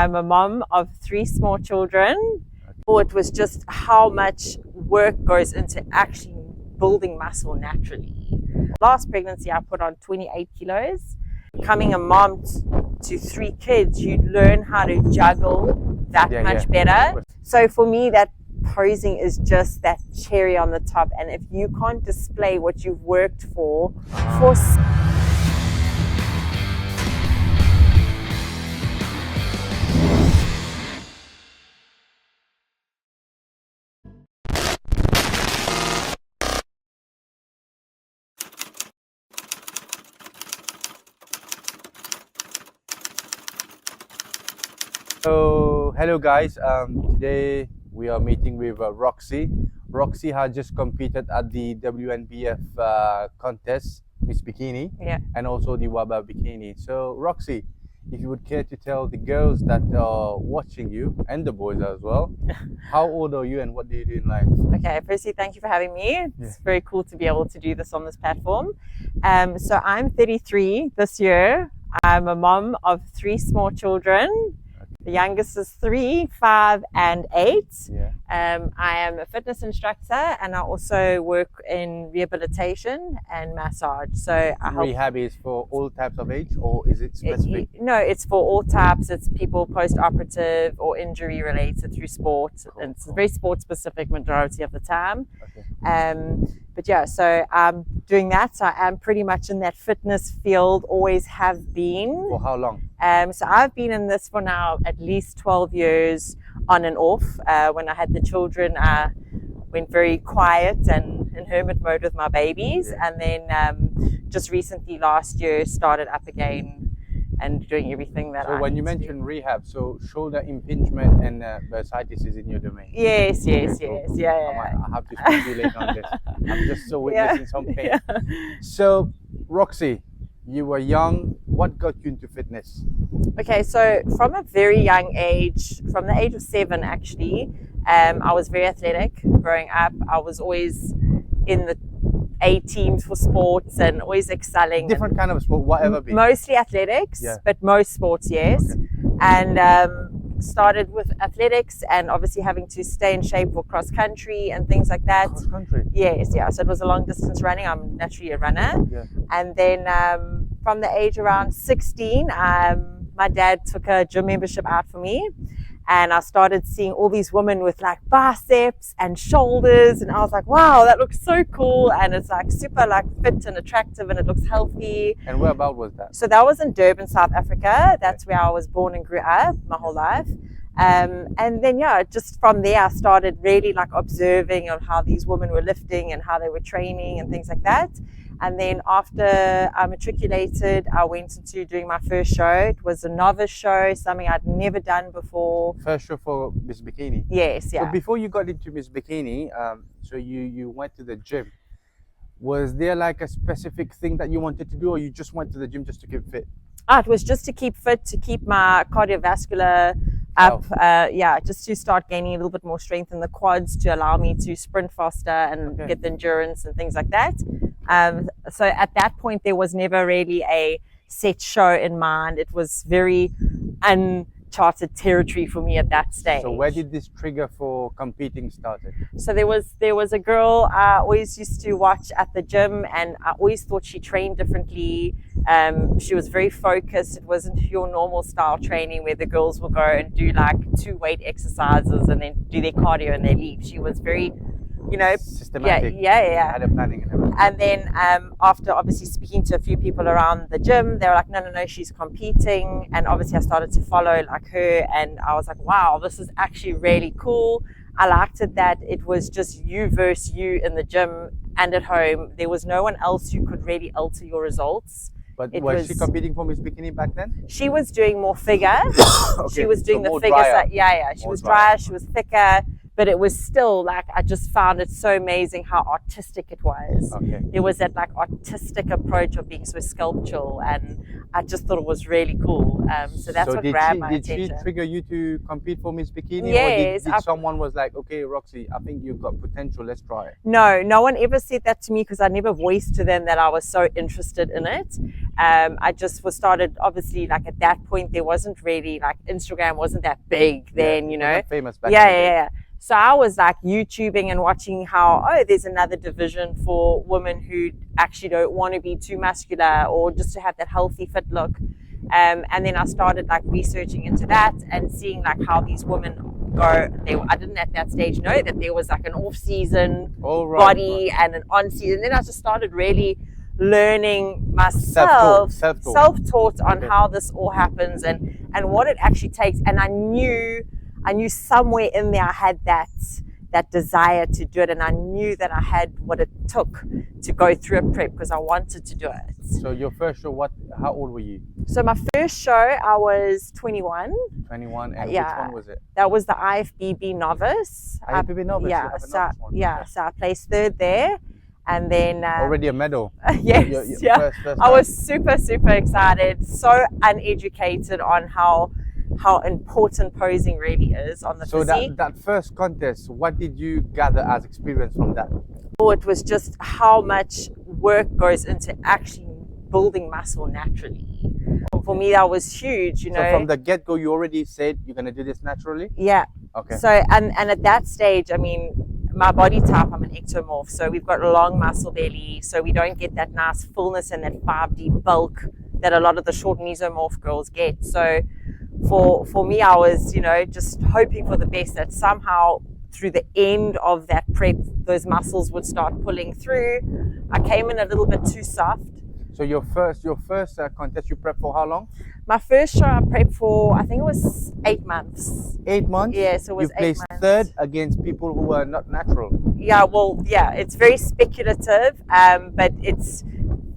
I'm a mom of 3 small children. It was just how much work goes into actually building muscle naturally. Last pregnancy, I put on 28 kilos. Becoming a mom to 3 kids, you learn how to juggle that much better. So for me, that posing is just that cherry on the top. And if you can't display what you've worked for So hello guys, today we are meeting with Roxy. Roxy has just competed at the WNBF contest, Miss Bikini, and also the WABA Bikini. So Roxy, if you would care to tell the girls that are watching you, and the boys as well, how old are you and what do you do in life? Okay, firstly, thank you for having me. It's very cool to be able to do this on this platform. So I'm 33 this year. I'm a mom of 3 small children. The youngest is 3, 5, and 8. I am a fitness instructor, and I also work in rehabilitation and massage. So Rehab is for all types of age, or is it specific? No, it's for all types. It's people post-operative or injury related through sport. And it's very sport-specific majority of the time. But yeah, so I'm doing that. So I am pretty much in that fitness field, always have been. For how long? So I've been in this for now at least 12 years on and off. When I had the children, I went very quiet and in hermit mode with my babies. And then just recently last year started up again and doing everything that I when you mentioned rehab, so shoulder impingement and bursitis is in your domain? Yes. I have to speak to you later on this. I'm just so witnessing some pain. So Roxy, you were young. What got you into fitness? Okay, so from a very young age, from the age of 7 actually, I was very athletic growing up. I was always in the A teams for sports and always excelling. Different kind of sport, whatever be. Mostly athletics, but most sports, yes. And started with athletics and obviously having to stay in shape for cross country and things like that. Cross country? Yes, so it was a long distance running. I'm naturally a runner. And then from the age around 16, my dad took a gym membership out for me. And I started seeing all these women with like biceps and shoulders. And I was like, wow, that looks so cool. And it's like super like fit and attractive and it looks healthy. And where about was that? So that was in Durban, South Africa. That's where I was born and grew up my whole life. And then, just from there, I started really like observing of how these women were lifting and how they were training and things like that. And then after I matriculated, I went into doing my first show. It was a novice show, something I'd never done before. First show for Miss Bikini? Yes, So before you got into Miss Bikini, so you went to the gym. Was there like a specific thing that you wanted to do, or you just went to the gym just to keep fit? It was just to keep fit, to keep my cardiovascular up, just to start gaining a little bit more strength in the quads to allow me to sprint faster and get the endurance and things like that. So at that point, there was never really a set show in mind. It was very uncharted territory for me at that stage. So where did this trigger for competing started? So there was a girl I always used to watch at the gym, and I always thought she trained differently. She was very focused. It wasn't your normal style training where the girls will go and do like 2 weight exercises and then do their cardio and they leave. She was very, systematic. Had a planning and everything. And then after obviously speaking to a few people around the gym, they were like, no, she's competing. And obviously I started to follow like her, and I was like, wow, this is actually really cool. I liked it that it was just you versus you in the gym and at home. There was no one else who could really alter your results. But was she competing for Miss Bikini back then? She was doing more figure. She was doing the figure side. She was drier, she was thicker, but it was still like, I just found it so amazing how artistic it was. Okay. There was that like artistic approach of being so sculptural, and I just thought it was really cool. So that's what grabbed my attention. Did she trigger you to compete for Miss Bikini? Yes. Or did someone was like, okay, Roxy, I think you've got potential, let's try it? No one ever said that to me, because I never voiced to them that I was so interested in it. I just was started, obviously, like at that point, there wasn't really, like, Instagram wasn't that big then, you know. Famous back Yeah. So I was like YouTubing and watching how, there's another division for women who actually don't want to be too muscular or just to have that healthy, fit look. And then I started like researching into that and seeing like how these women go. I didn't at that stage know that there was like an off-season body and an on-season. Then I just started really learning myself, self-taught on how this all happens and what it actually takes. And I knew somewhere in there I had that desire to do it, and I knew that I had what it took to go through a prep because I wanted to do it. So your first show, how old were you? So my first show, I was 21. 21, and which one was it? That was the IFBB Novice. IFBB Novice? Yeah, so I placed third there. And then already a medal. Yes, first I was super excited, so uneducated on how important posing really is on the physique. So that first contest, what did you gather as experience from that? It was just how much work goes into actually building muscle naturally. For me, that was huge, you know. So from the get-go, you already said you're going to do this naturally? Yeah. Okay. So, and at that stage, I mean, my body type, I'm an ectomorph, so we've got a long muscle belly, so we don't get that nice fullness and that 5D bulk that a lot of the short mesomorph girls get. So for me, I was, you know, just hoping for the best, that somehow through the end of that prep, those muscles would start pulling through. I came in a little bit too soft. So your first contest, you prepped for how long? My first show I prepped for, I think it was 8 months. 8 months? Yes, it was 8 months. You placed third against people who are not natural. Yeah, well, yeah, it's very speculative, but it's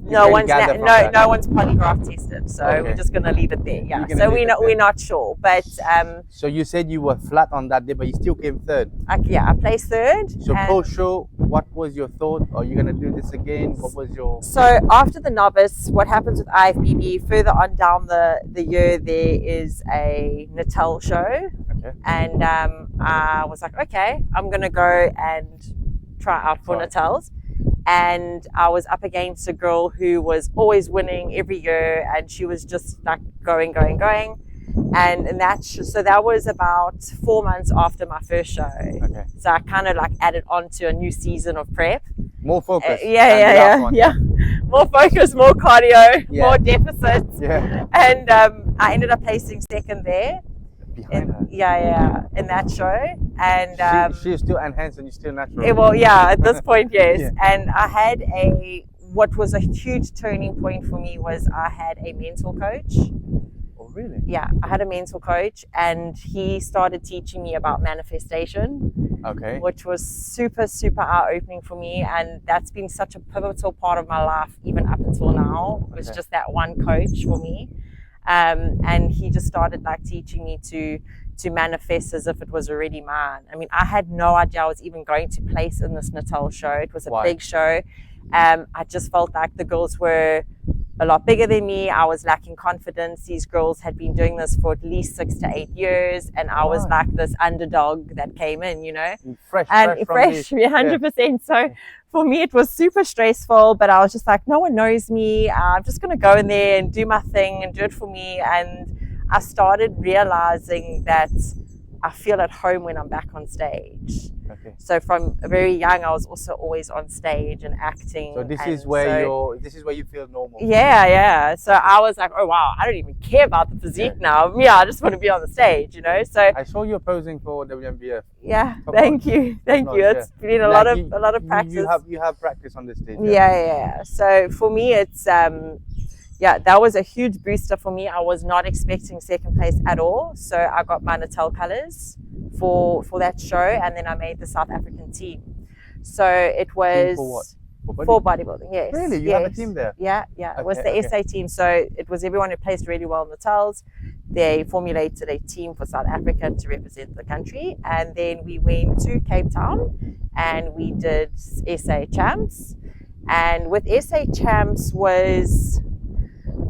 no one's polygraph tested, so we're just gonna leave it there. Yeah, so we're not sure, but so you said you were flat on that day, but you still came third. I placed third. So post show, what was your thought? Are you gonna do this again? What was your? So after the novice, what happens with IFBB? Further on down the year, there is a Natal show, and I was like, okay, I'm gonna go and try out for Natals. And I was up against a girl who was always winning every year, and she was just like going. And so that was about 4 months after my first show. Okay. So I kind of like added on to a new season of prep. More focus. Yeah. More focus, more cardio, more deficits. Yeah. And I ended up placing second there. Behind her. In that show, and she's still enhanced and you're still natural. Well, at this point, yes. And I had what was a huge turning point for me was I had a mentor coach. Oh, really? Yeah, I had a mentor coach, and he started teaching me about manifestation. Okay. Which was super eye-opening for me, and that's been such a pivotal part of my life even up until now. It was just that one coach for me. And he just started like teaching me to manifest as if it was already mine. I mean, I had no idea I was even going to place in this Natal show. It was a big show. I just felt like the girls were a lot bigger than me. I was lacking confidence. These girls had been doing this for at least 6 to 8 years, and I was like this underdog that came in, you know, fresh, 100%. So for me, it was super stressful, but I was just like, no one knows me. I'm just going to go in there and do my thing and do it for me. And I started realizing that I feel at home when I'm back on stage. Okay. So from very young, I was also always on stage and acting. So this is where you feel normal. Yeah. So I was like, oh wow, I don't even care about the physique now. Yeah, I just want to be on the stage, you know. So I saw you posing for WNBF. Yeah, thank you. It's been a lot of practice. You have practice on the stage. Yeah. So for me, it's that was a huge booster for me. I was not expecting second place at all. So I got my Natal colours for that show, and then I made the South African team. So it was for bodybuilding. Yes. Really? You have a team there? Yeah. It was the SA team. So it was everyone who placed really well in the Natals. they formulated a team for South Africa to represent the country, and then we went to Cape Town and we did SA Champs. And with SA Champs was,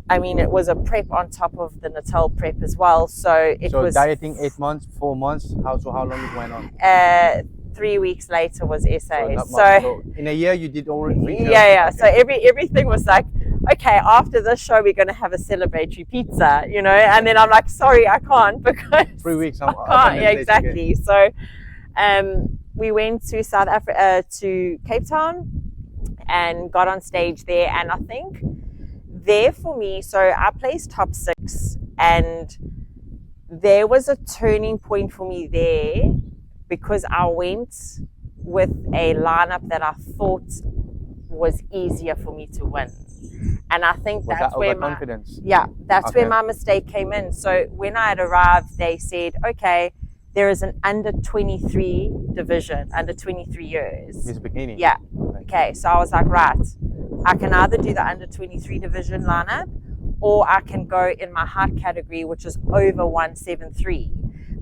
I mean, it was a prep on top of the Natal prep as well. So it was dieting 8 months, 4 months. How long it went on? 3 weeks later was SA. So, not So much. So in a year you did already 3 shows? yeah. Okay. So everything was like, okay, after this show we're going to have a celebratory pizza, you know. And then I'm like, sorry, I can't, because 3 weeks. I can't. Yeah, exactly. So we went to South Africa, to Cape Town, and got on stage there. And I think there for me, so I placed top 6, and there was a turning point for me there, because I went with a lineup that I thought was easier for me to win. And I think Was that's that where overconfidence? that's Okay. where my mistake came in. So when I had arrived, they said, okay, there is an under 23 division, under 23 years. Miss Bikini? Yeah. Okay. Okay, so I was like, right, I can either do the under 23 division lineup, or I can go in my height category, which is over 173.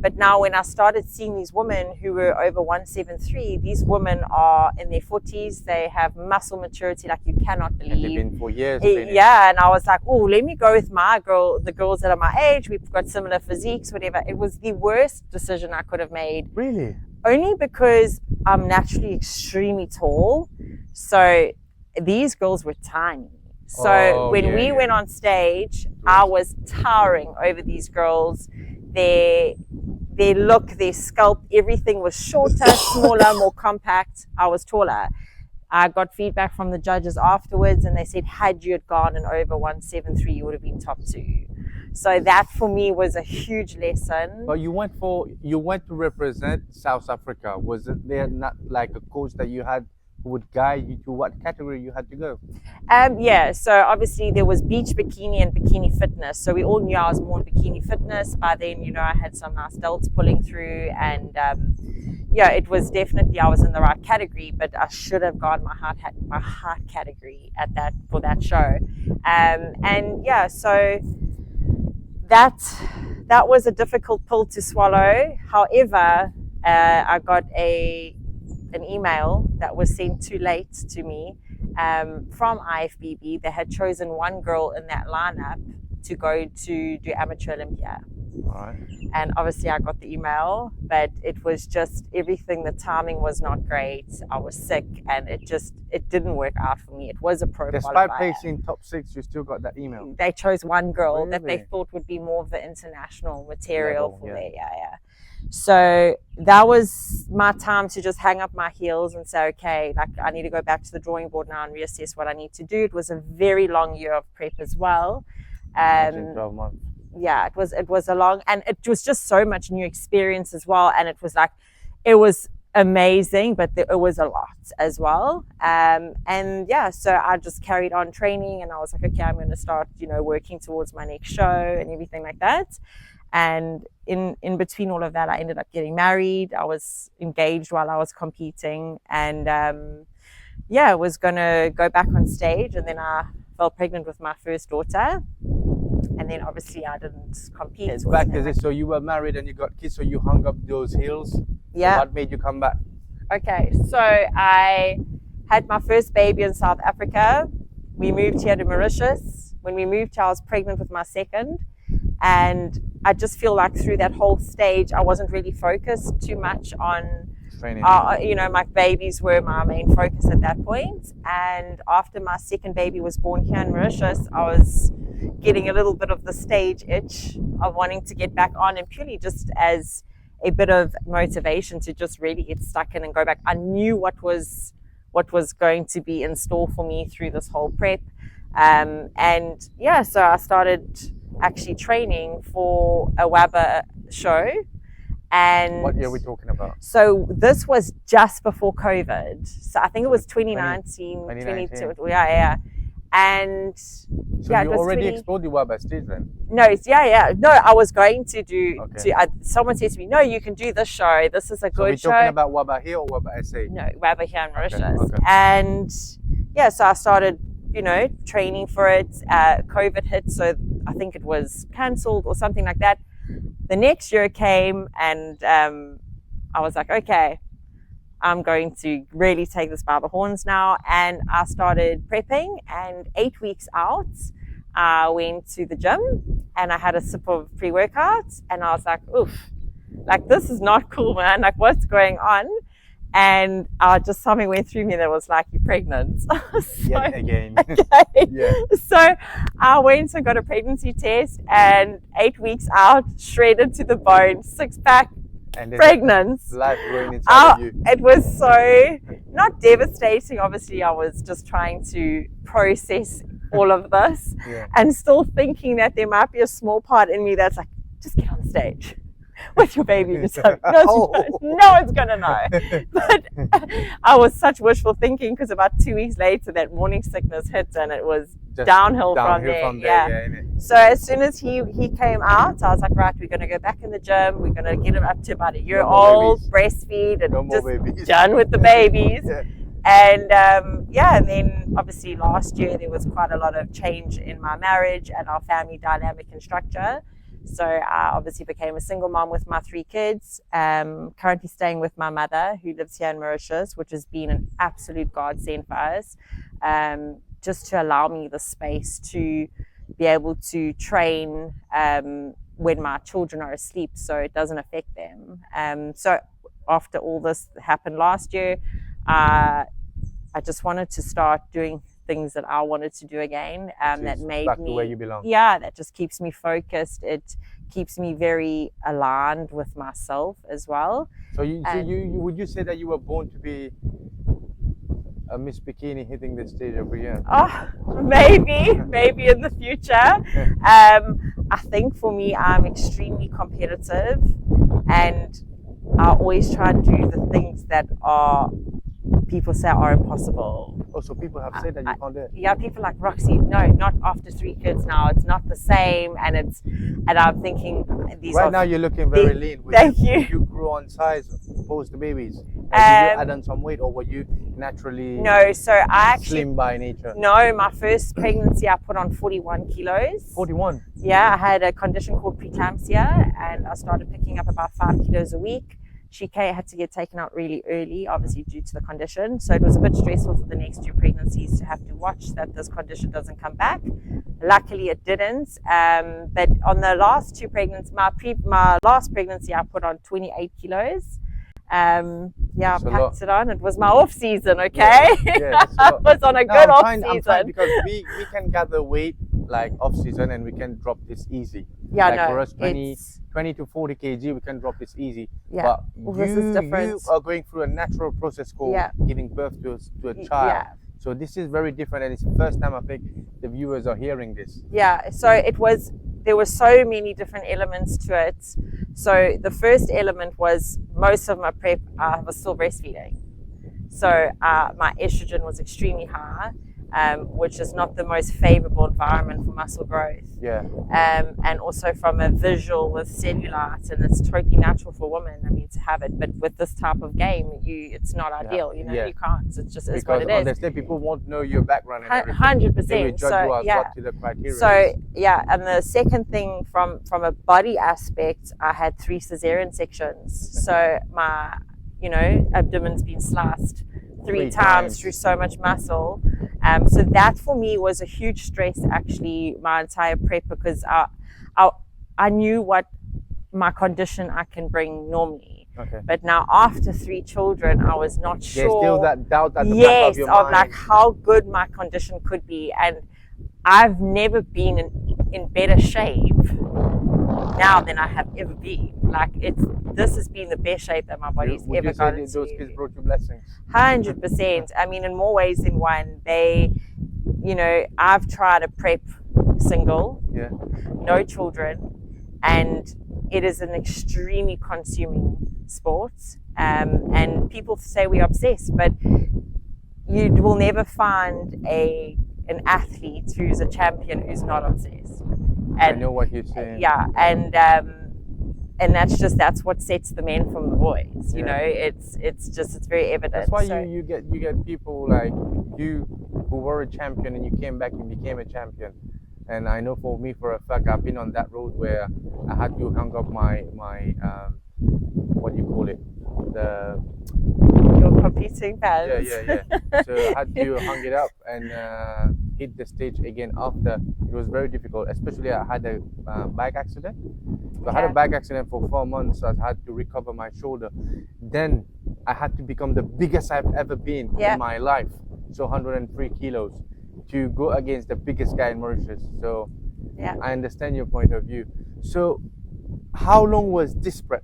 But now when I started seeing these women who were over 173, these women are in their 40s. They have muscle maturity like you cannot believe. And they've been for years. Yeah, and I was like, oh, let me go with the girls that are my age. We've got similar physiques, whatever. It was the worst decision I could have made. Really? Only because I'm naturally extremely tall. So these girls were tiny. So when we went on stage, I was towering over these girls. Their look, their sculpt, everything was shorter, smaller, more compact. I was taller. I got feedback from the judges afterwards, and they said, had you had gone in over 173, you would have been top 2. So that for me was a huge lesson. But you went to represent South Africa. Was it there not like a coach that you had who would guide you to what category you had to go? Yeah, so obviously there was beach bikini and bikini fitness. So we all knew I was more in bikini fitness. By then, you know, I had some nice delts pulling through, and yeah, it was definitely, I was in the right category, but I should have gone my heart category for that show. And yeah, so that was a difficult pill to swallow. However, I got an email that was sent too late to me from IFBB. They had chosen one girl in that lineup to go to do Amateur Olympia. All right. And obviously I got the email, but it was just everything. The timing was not great. I was sick, and it didn't work out for me. It was a pro qualifier. Despite placing top 6, you still got that email? They chose one girl that they Really? thought would be more of the international material Level, for yeah. me. Yeah. So that was my time to just hang up my heels and say, okay, like I need to go back to the drawing board now and reassess what I need to do. It was a very long year of prep as well. 12 months. Yeah, it was a long, and it was just so much new experience as well. And it was amazing, but it was a lot as well. And yeah, so I just carried on training, and I was like, okay, I'm going to start, you know, working towards my next show and everything like that. And in between all of that, I ended up getting married. I was engaged while I was competing, and yeah, I was going to go back on stage, and then I fell pregnant with my first daughter. And then obviously I didn't compete. It's back to this. So you were married and you got kids, so you hung up those heels. Yeah. So what made you come back? Okay, so I had my first baby in South Africa. We moved here to Mauritius. When we moved here, I was pregnant with my second. And I just feel like through that whole stage, I wasn't really focused too much on Training. you know, my babies were my main focus at that point. And after my second baby was born here in Mauritius, I was getting a little bit of the stage itch of wanting to get back on, and purely just as a bit of motivation to just really get stuck in and go back. I knew what was going to be in store for me through this whole prep. And yeah, so I started actually training for a WABA show. And What year are we talking about? so this was just before COVID. So I think it was 2019, 2019. 22. Yeah. And So yeah, it you was already 20 explored the WABA stage then? No, No, I was going to do. Okay. Someone said to me, "No, you can do this show. This is a So good we're show." talking about WABA here or WABA SA? No, WABA here in Mauritius. Okay. And yeah, so I started, you know, training for it. COVID hit, so I think it was cancelled or something like that. The next year came, and I was like, okay, I'm going to really take this by the horns now. And I started prepping, and 8 weeks out, I went to the gym and I had a sip of pre-workout, and I was like, oof, like this is not cool, man. Like, what's going on? And just something went through me that was like, you're pregnant. So, Yet again. okay. Yeah. So I went and got a pregnancy test, and 8 weeks out, shredded to the bone, 6-pack, And pregnant. life going inside of you. It was so not devastating. Obviously, I was just trying to process all of this, Yeah. and still thinking that there might be a small part in me that's like, just get on the stage with your baby. No one's gonna know. But I was such wishful thinking, because about 2 weeks later, that morning sickness hit, and it was Just downhill from there. Yeah, innit? So as soon as he came out, I was like, right, we're going to go back in the gym. We're going to get him up to about a year old, breastfeed, and No more just babies. done with the babies. Yeah. And and then obviously last year there was quite a lot of change in my marriage and our family dynamic and structure. So I obviously became a single mom with my 3 kids, currently staying with my mother, who lives here in Mauritius, which has been an absolute godsend for us, just to allow me the space to be able to train when my children are asleep, so it doesn't affect them. So after all this happened last year, I just wanted to start doing things that I wanted to do again, that made back me to where you belong. Yeah, that just keeps me focused. It keeps me very aligned with myself as well. So you would you say that you were born to be a Miss Bikini hitting the stage every year? Oh, maybe in the future. I think for me, I'm extremely competitive, and I always try and do the things that people say are impossible. Oh, so people have said that you can't do it. Yeah, people like, Roxy, no, not after 3 kids now. It's not the same, and I'm thinking these Right now you're looking very lean. Thank you. You grew on size post the babies. Did you add on some weight, or were you naturally No, so I actually slim by nature? No, my first pregnancy I put on 41 kilos. 41. Yeah, I had a condition called preeclampsia, and I started picking up about 5 kilos a week. She had to get taken out really early, obviously due to the condition. So it was a bit stressful for the next 2 pregnancies to have to watch that this condition doesn't come back. Luckily, it didn't. But on the last 2 pregnancies, my last pregnancy, I put on 28 kilos. I packed it on. It was my off season, okay? Yeah, I was on a good off I'm season. fine, because we can gather weight like off season, and we can drop this easy. Yeah, like no, for us, 20 to 40 kg, we can drop this easy. Yeah, but well, this is different. You are going through a natural process called giving birth to a child. Yeah. So this is very different, and it's the first time I think the viewers are hearing this. Yeah, so there were so many different elements to it. So the first element was, most of my prep, I was still breastfeeding. So my estrogen was extremely high, which is not the most favorable environment for muscle growth. Yeah. And also from a visual with cellulite, and it's totally natural for women, I mean, to have it. But with this type of game, it's not ideal, you can't. It just is what it is. Because honestly, people won't know your background and everything. 100%. They will judge you as what to the criteria. So, and the second thing from a body aspect, I had 3 cesarean sections. So my, abdomen's been sliced 3 times through so much muscle. So that for me was a huge stress, actually, my entire prep, because I knew what my condition I can bring normally. Okay. But now after 3 children, I was not sure. There's still that doubt at the back of your mind. Of like how good my condition could be. And I've never been in better shape now than I have ever been. Like, this has been the best shape that my body's ever gotten into. Those kids brought you blessings? 100%. I mean, in more ways than one. I've tried a prep single, no children, and it is an extremely consuming sport. And people say we're obsessed, but you will never find an athlete who's a champion who's not obsessed. And, I know what you're saying. Yeah, and that's what sets the men from the boys. It's very evident. That's why you get people like you who were a champion and you came back and became a champion. And I know for me, for a fact, I've been on that road where I had to hang up my what do you call it, the Your competing pants. yeah. So I had to hang it up and hit the stage again after. It was very difficult, especially I had a bike accident. So I had a Okay. bike accident for 4 months. So I had to recover my shoulder. Then I had to become the biggest I've ever been Yeah. in my life. So 103 kilos to go against the biggest guy in Mauritius. So Yeah. I understand your point of view. So how long was this prep?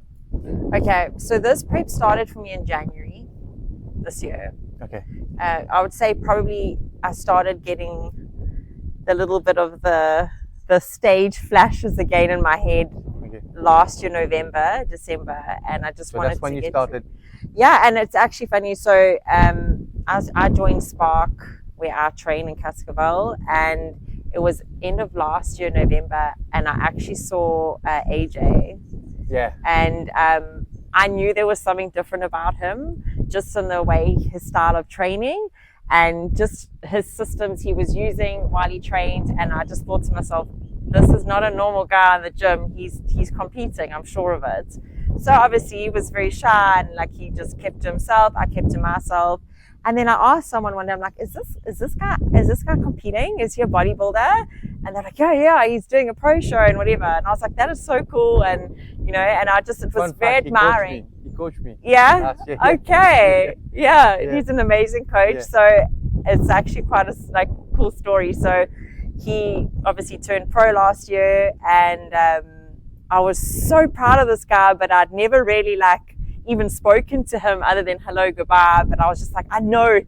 Okay, so this prep started for me in January this year. Okay. I would say probably I started getting the little bit of the stage flashes again in my head Okay. last year, November, December, and I just So wanted that's when to you get started. Yeah, and it's actually funny. So as I joined Spark, where I train in 𝐊𝐿𝐴, and it was end of last year, November, and I actually saw AJ, Yeah. and I knew there was something different about him, just in the way, his style of training, and just his systems he was using while he trained. And I just thought to myself, this is not a normal guy in the gym. He's competing, I'm sure of it. So obviously he was very shy, and like he just kept to himself. I kept to myself. And then I asked someone one day, I'm like, is this guy competing? Is he a bodybuilder? And they're like, yeah, he's doing a pro show and whatever. And I was like, that is so cool. And and it was Fun very fact, admiring. He coached me. Yeah. Last year. Okay. Yeah. Yeah. He's an amazing coach. Yeah. So it's actually quite a cool story. So he obviously turned pro last year, and I was so proud of this guy, but I'd never really even spoken to him other than hello, goodbye. But I was just like, I know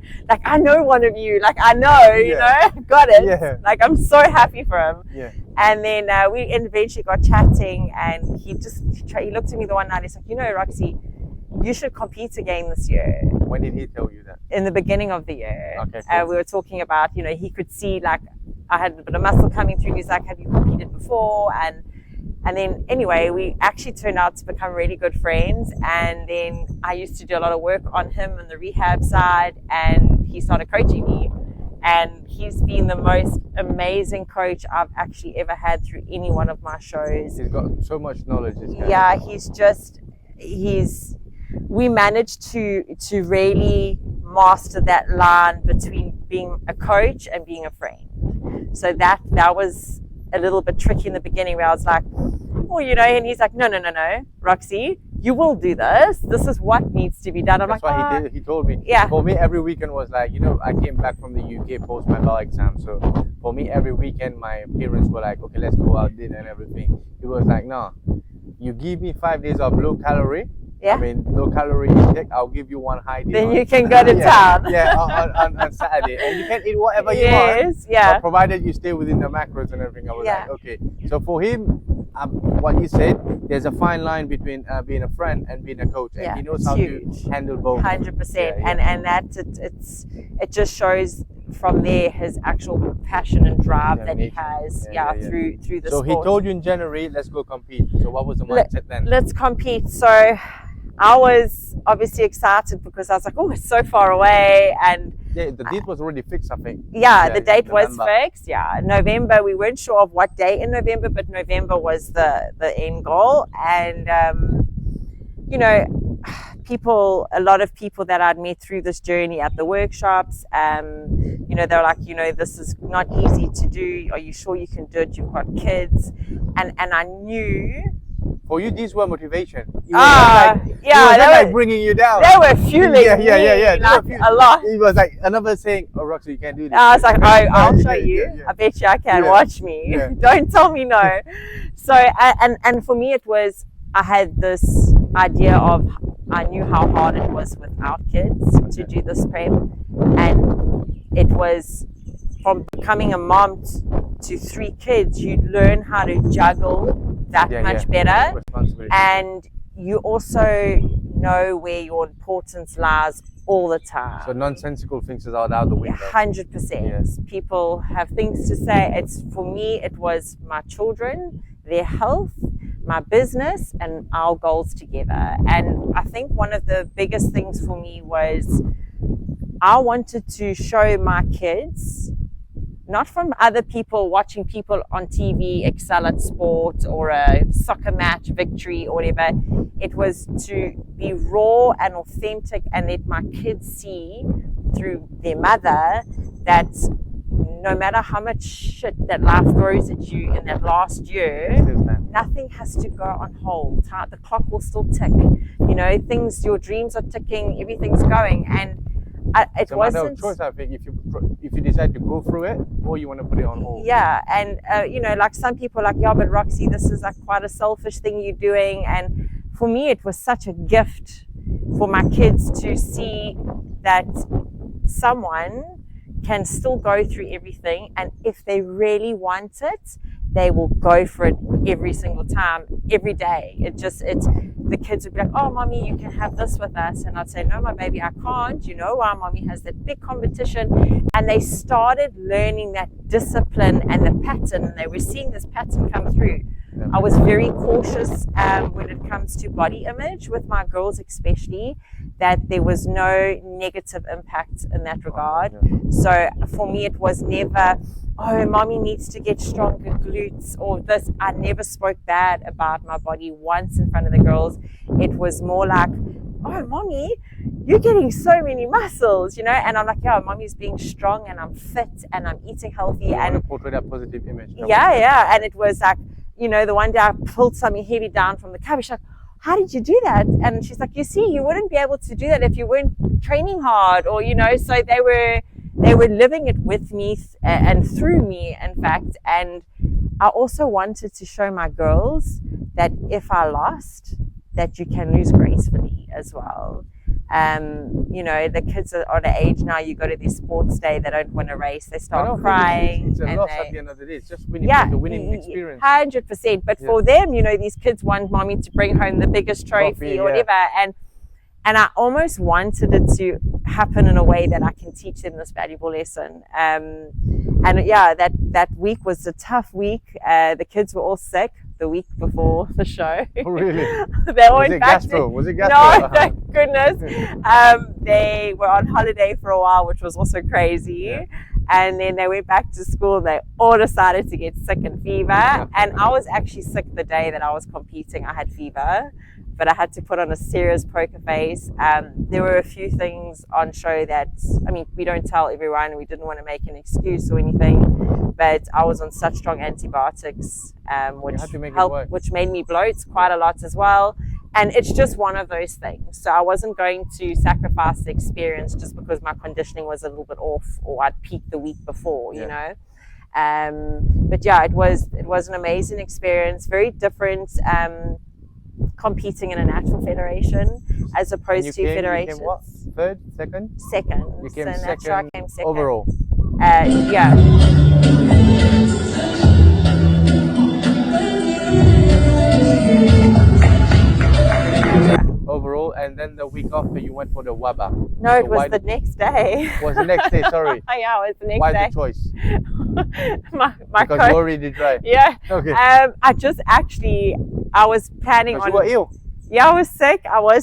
one of you. I know, got it. Yeah. I'm so happy for him. Yeah. And then we eventually got chatting, and he looked at me the one night. He's like, Roxy, you should compete again this year. When did he tell you that? In the beginning of the year. Okay. Cool. We were talking about, he could see I had a bit of muscle coming through. He's like, have you competed before? And then anyway, we actually turned out to become really good friends. And then I used to do a lot of work on him on the rehab side, and he started coaching me. And he's been the most amazing coach I've actually ever had through any one of my shows. He's got so much knowledge. This guy. Yeah, we managed to really master that line between being a coach and being a friend. So that was a little bit tricky in the beginning, where I was like, and he's like, no, Roxy, you will do this. This is what needs to be done. I'm That's like, why he told me. Yeah. For me, every weekend was like, I came back from the UK post my law exam. So for me, every weekend, my parents were like, okay, let's go out, dinner and everything. He was like, no, you give me 5 days of low calorie. Yeah. Low calorie intake. I'll give you one high day. Then you can go to town. Yeah, on Saturday, and you can eat whatever you want. Yes, yeah. But provided you stay within the macros and everything. I was like, okay. So for him, what he said, there's a fine line between being a friend and being a coach, and he knows how to handle both. 100%, and that it just shows from there his actual passion and drive that he has. Through the So sport. he told you in January, let's go compete. So what was the mindset then? Let's compete. So I was obviously excited because I was like, oh, it's so far away, and the date was already fixed, I think. the date was fixed. November. We weren't sure of what day in November, but November was the end goal. And a lot of people that I'd met through this journey at the workshops, they're like, this is not easy to do. Are you sure you can do it? You've got kids, and I knew. For you, these were motivation. They were bringing you down. They were fueling me a lot. It was like another saying, "Oh, Roxy, you can't do this." I was like, I'll show you. I bet you I can. Watch me. Yeah. Don't tell me no. So, and for me, it was, I had this idea of, I knew how hard it was without kids to do this prep, and it was from becoming a mom to 3 kids, you learn how to juggle that much better, and you also know where your importance lies all the time. So nonsensical things are out the window. 100%. Yes. People have things to say. For me, it was my children, their health, my business, and our goals together. And I think one of the biggest things for me was, I wanted to show my kids, not from other people watching people on TV excel at sport or a soccer match victory or whatever. It was to be raw and authentic and let my kids see through their mother that no matter how much shit that life throws at you in that last year, nothing has to go on hold. The clock will still tick. You know, your dreams are ticking, everything's going. And it wasn't a matter of choice, I think, if you decide to go through it or you want to put it on hold. Yeah, and you know, like some people are like, yeah, but Roxy, this is like quite a selfish thing you're doing. And for me, it was such a gift for my kids to see that someone can still go through everything, and if they really want it, they will go for it every single time, every day. The kids would be like, oh, mommy, you can have this with us. And I'd say, no, my baby, I can't. You know why? Mommy has that big competition. And they started learning that discipline and the pattern, and they were seeing this pattern come through. I was very cautious when it comes to body image with my girls, especially, that there was no negative impact in that regard. So for me, it was never, oh, mommy needs to get stronger glutes or this. I never spoke bad about my body once in front of the girls. It was more like, oh, mommy, you're getting so many muscles, you know? And I'm like, yeah, mommy's being strong and I'm fit and I'm eating healthy. You and want to portray that positive image. Yeah. And it was like, you know, the one day I pulled something heavy down from the cupboard. She's like, how did you do that? And she's like, you see, you wouldn't be able to do that if you weren't training hard, or, you know. So they were living it with me and through me, in fact. And I also wanted to show my girls that if I lost, that you can lose gracefully as well. You know, the kids are at an age now, you go to this sports day, they don't want to race, they start crying. It's a loss at the end of the day. It's just winning, the winning experience. 100%. But for them, you know, these kids want mommy to bring home the biggest trophy or whatever. And I almost wanted it to happen in a way that I can teach them this valuable lesson. And yeah, that week was a tough week. The kids were all sick the week before the show. Oh, really? Was it gastro? No, thank goodness. Okay. They were on holiday for a while, which was also crazy. Yeah. And then they went back to school and they all decided to get sick and fever. And I was actually sick the day that I was competing. I had fever, but I had to put on a serious poker face. There were a few things on show that, I mean, we don't tell everyone. We didn't want to make an excuse or anything, but I was on such strong antibiotics, which made me bloat quite a lot as well. And it's just one of those things. So I wasn't going to sacrifice the experience just because my conditioning was a little bit off or I'd peaked the week before, you know. But yeah, it was an amazing experience, very different. Competing in a natural federation as opposed to federations. You came what? Third? Second? Second. You came so second, I came second overall? Yeah. Overall, and then the week after you went for the WABA. No, it was the next day. Was the next day, sorry. Yeah, it was the next day. Why the choice? Because coach, you already tried. Yeah. Okay. I was planning on... You were ill? Yeah, I was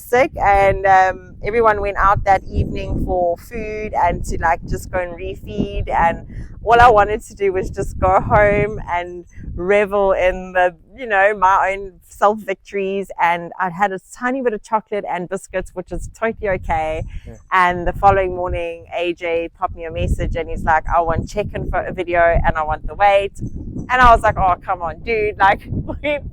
sick and everyone went out that evening for food and to like just go and refeed, and all I wanted to do was just go home and revel in the, you know, my own self victories. And I'd had a tiny bit of chocolate and biscuits, which is totally okay. Yeah. And the following morning, AJ popped me a message and he's like, I want check-in for a video and I want the weight. And I was like, oh, come on, dude. Like,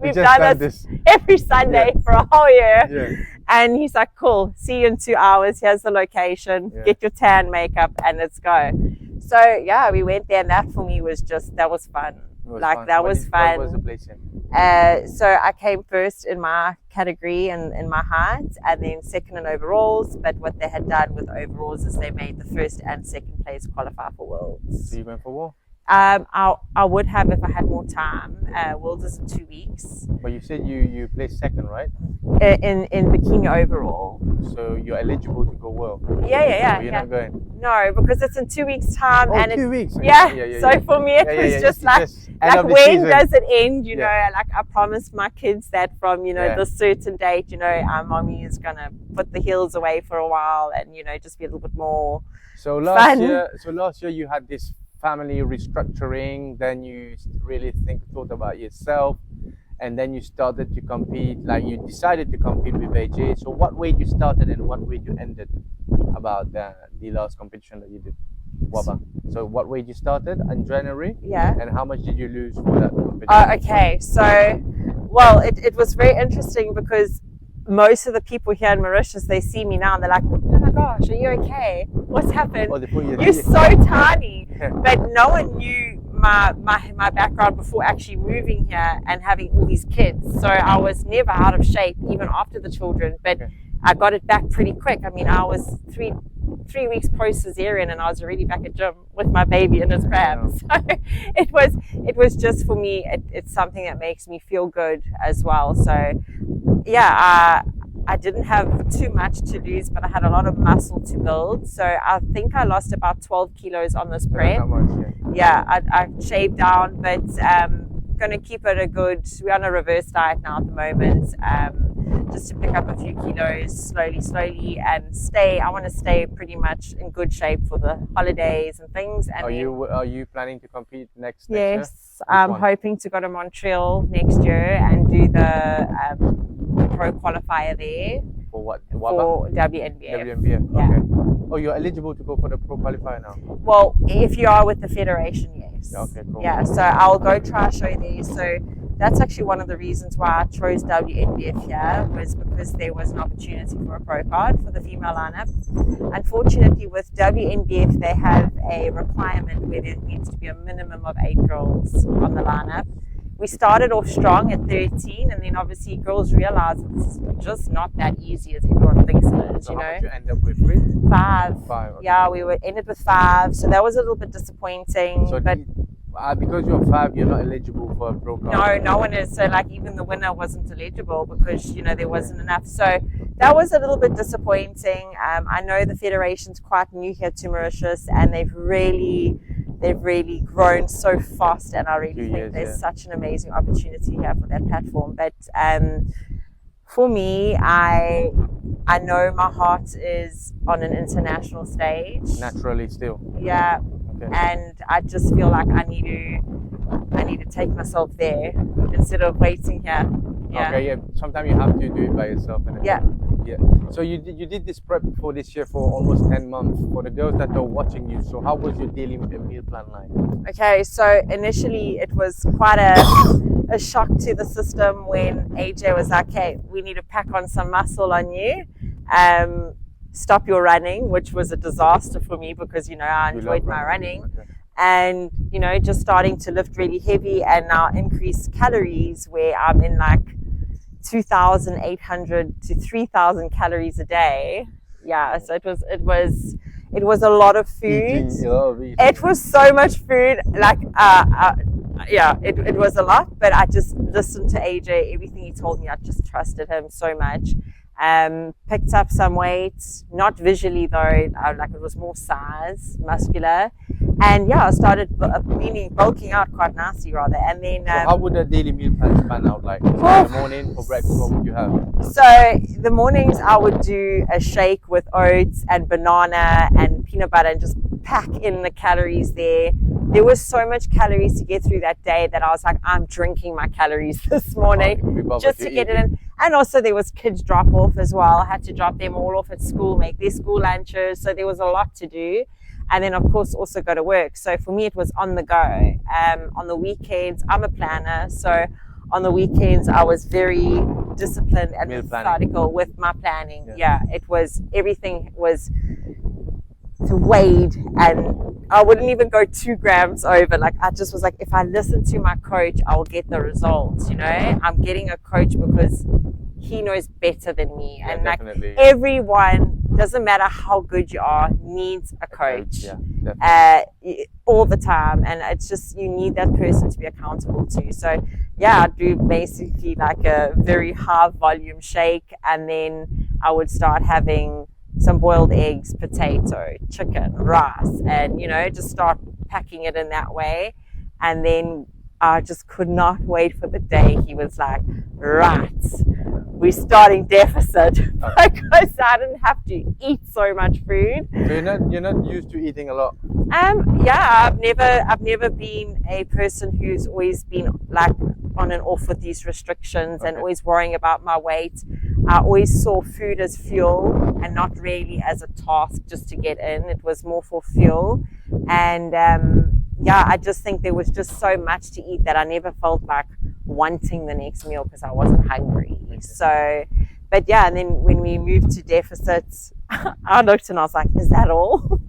we've done this every Sunday for a whole year. Yeah. And he's like, cool, see you in 2 hours. Here's the location. Yeah. Get your tan makeup and let's go. So, yeah, we went there. And that for me was just, that was fun. That was fun. What was the place in? So I came first in my category and in my height, and then second in overalls. But what they had done with overalls is they made the first and second place qualify for Worlds. So you went for World? I would have if I had more time. Worlds is in 2 weeks. But you said you placed second, right? In bikini overall. So you're eligible to go World? Yeah. So you're not going? No, because it's in 2 weeks' time. Oh, and 2 weeks? Yeah. So for me, it was just like when does it end? You know, like I promised my kids that from, you know, this certain date, you know, our mommy is going to put the heels away for a while and, you know, just be a little bit more fun. So last year you had this family restructuring, then you really thought about yourself, and then you started to compete, like you decided to compete with AJ. So what weight you started and what weight you ended about the last competition that you did? WABA. So what weight you started in January? Yeah. And how much did you lose for that competition? Okay, so, well, it was very interesting because most of the people here in Mauritius, they see me now and they're like, oh my gosh, are you okay? What's happened? Oh, they put you You're so tiny. But no one knew my background before actually moving here and having all these kids. So I was never out of shape, even after the children. But I got it back pretty quick. I mean, I was three weeks post-cesarean and I was already back at gym with my baby in his crib. So it was just, for me, it's something that makes me feel good as well. So yeah, I didn't have too much to lose, but I had a lot of muscle to build. So I think I lost about 12 kilos on this prep. I shaved down, but going to keep it we're on a reverse diet now at the moment, just to pick up a few kilos slowly and I want to stay pretty much in good shape for the holidays and things. And are you planning to compete next year? Yes, I'm hoping to go to Montreal next year and do the pro qualifier there. For what? For WNBF. WNBF, yeah. Okay. Oh, you're eligible to go for the pro qualifier now? Well, if you are with the federation, yes. Okay, cool. Yeah, so I'll go try a show there. So that's actually one of the reasons why I chose WNBF here, was because there was an opportunity for a pro card for the female lineup. Unfortunately, with WNBF, they have a requirement where there needs to be a minimum of 8 girls on the lineup. We started off strong at 13, and then obviously girls realized that this is just not that easy as everyone thinks it is. So you know, how did you end up with 3? 5. 5. Okay. Yeah, we ended with 5, so that was a little bit disappointing. So but because you're 5, you're not eligible for a pro card? No one is. So like even the winner wasn't eligible because there wasn't enough. So that was a little bit disappointing. I know the federation's quite new here to Mauritius, and they've really grown so fast, and I really think there's such an amazing opportunity here for that platform. But for me, I know my heart is on an international stage. Naturally still. Yeah. Okay. And I just feel like I need to take myself there instead of waiting here. Yeah. Okay, yeah. Sometimes you have to do it by yourself. Yeah. Yeah. So you did this prep for this year for almost 10 months. For the girls that are watching you, so how was your daily meal plan like? Okay, so initially it was quite a shock to the system when AJ was like, "Hey, we need to pack on some muscle on you. Stop your running," which was a disaster for me because I enjoyed my running. Okay. And just starting to lift really heavy and now increase calories where I'm in like 2,800 to 3,000 calories a day. Yeah, so it was a lot of food. It was so much food. Like it was a lot, but I just listened to AJ. Everything he told me, I just trusted him so much. Picked up some weight, not visually though, like it was more size, muscular, and I started bulking out quite nicely rather. And then so how would a daily meal plan pan out like? So in the morning for breakfast, what would you have? So the mornings I would do a shake with oats and banana and peanut butter and just pack in the calories there. There was so much calories to get through that day that I was like, I'm drinking my calories this morning just to get it in. And also there was kids drop off as well. I had to drop them all off at school, make their school lunches. So there was a lot to do. And then of course also go to work. So for me, it was on the go. On the weekends, I'm a planner. So on the weekends, I was very disciplined and methodical with my planning. Yeah, everything was weighed, and I wouldn't even go 2 grams over. Like I just was like, if I listen to my coach, I'll get the results. I'm getting a coach because he knows better than me. And like everyone, doesn't matter how good you are, needs a coach. All the time. And it's just, you need that person to be accountable to. So I do basically like a very high volume shake, and then I would start having some boiled eggs, potato, chicken, rice, and just start packing it in that way. And then I just could not wait for the day he was like, right, we're starting deficit because I didn't have to eat so much food. So you're not used to eating a lot. Yeah, I've never been a person who's always been like on and off with these restrictions and always worrying about my weight. I always saw food as fuel and not really as a task just to get in. It was more for fuel. And yeah, I just think there was just so much to eat that I never felt like wanting the next meal because I wasn't hungry. So, but yeah, and then when we moved to deficits, I looked and I was like, is that all?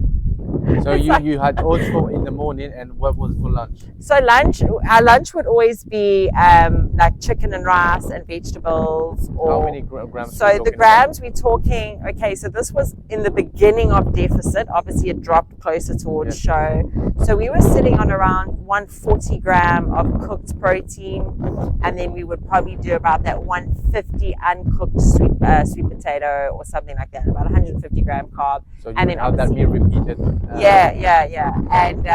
So you had oats in the morning, and what was for lunch? So our lunch would always be like chicken and rice and vegetables. Or, how many grams? So the grams we're talking, okay, so this was in the beginning of deficit. Obviously it dropped closer towards show. So we were sitting on around 140 gram of cooked protein, and then we would probably do about that 150 uncooked sweet potato or something like that, about 150 gram carb. So you and then have that meal repeated. Yeah. And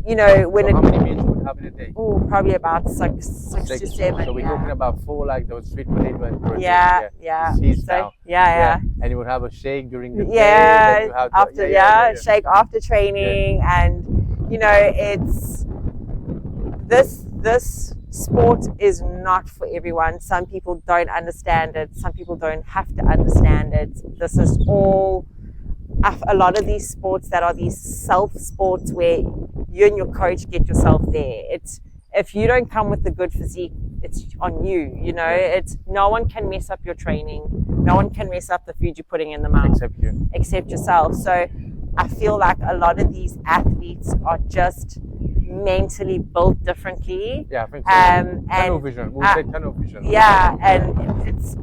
you know, when so how many meals would you have in a day? Oh, probably about six to seven. So we're talking about 4, like those sweet potato and protein. Yeah. And you would have a shake during the day. Yeah, You have after shake after training, and you know, it's this sport is not for everyone. Some people don't understand it. Some people don't have to understand it. This is all. A lot of these sports that are these self sports where you and your coach get yourself there. It's if you don't come with the good physique, it's on you. You know, it's no one can mess up your training. No one can mess up the food you're putting in the mouth except yourself. So I feel like a lot of these athletes are just mentally built differently. Yeah, I think so. Tunnel vision. We'll say tunnel vision. Yeah, and it's.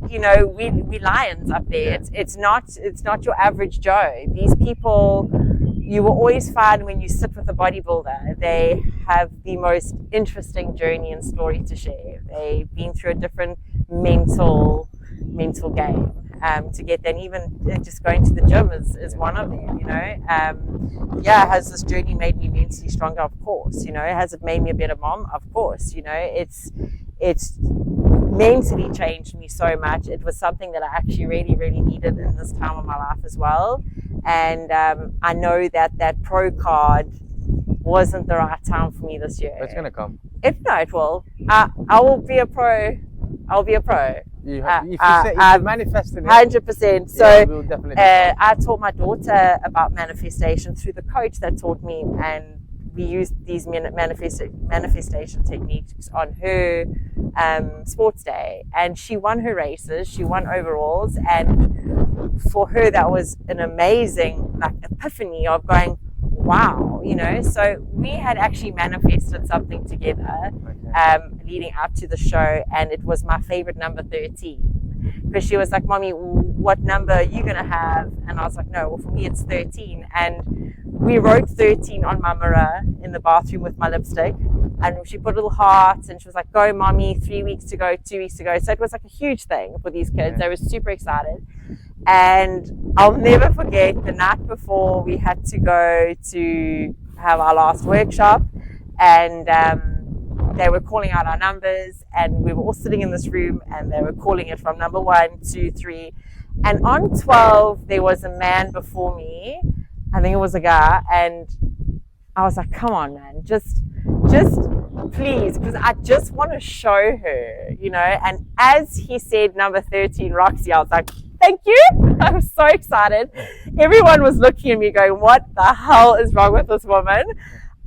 You know, we lions up there. It's not your average Joe. These people, you will always find when you sit with a bodybuilder, they have the most interesting journey and story to share. They've been through a different mental game to get there. And even just going to the gym is one of them. You know, has this journey made me mentally stronger? Of course. You know, has it made me a better mom? Of course. You know, it's mentally changed me so much. It was something that I actually really, really needed in this time of my life as well. And I know that pro card wasn't the right time for me this year. It's gonna come. It will. I will be a pro. I'll be a pro. If you manifest it, 100%. So yeah, we'll definitely I taught my daughter about manifestation through the coach that taught me, and we used these manifestation techniques on her sports day, and she won her races. She won overalls, and for her that was an amazing like epiphany of going, wow, you know. So we had actually manifested something together leading up to the show, and it was my favorite number 13, because she was like, Mommy, what number are you gonna have? And I was like, no, well, for me it's 13. And we wrote 13 on my mirror in the bathroom with my lipstick, and she put little hearts, and she was like, go Mommy, 3 weeks to go, 2 weeks to go. So it was like a huge thing for these kids. They were super excited. And I'll never forget the night before we had to go to have our last workshop, and they were calling out our numbers, and we were all sitting in this room, and they were calling it from number 1, 2, 3, and on 12 there was a man before me. I think it was a guy, and I was like, come on, man, just please, because I just want to show her, you know. And as he said number 13, Roxy, I was like, thank you. I was so excited. Everyone was looking at me going, what the hell is wrong with this woman?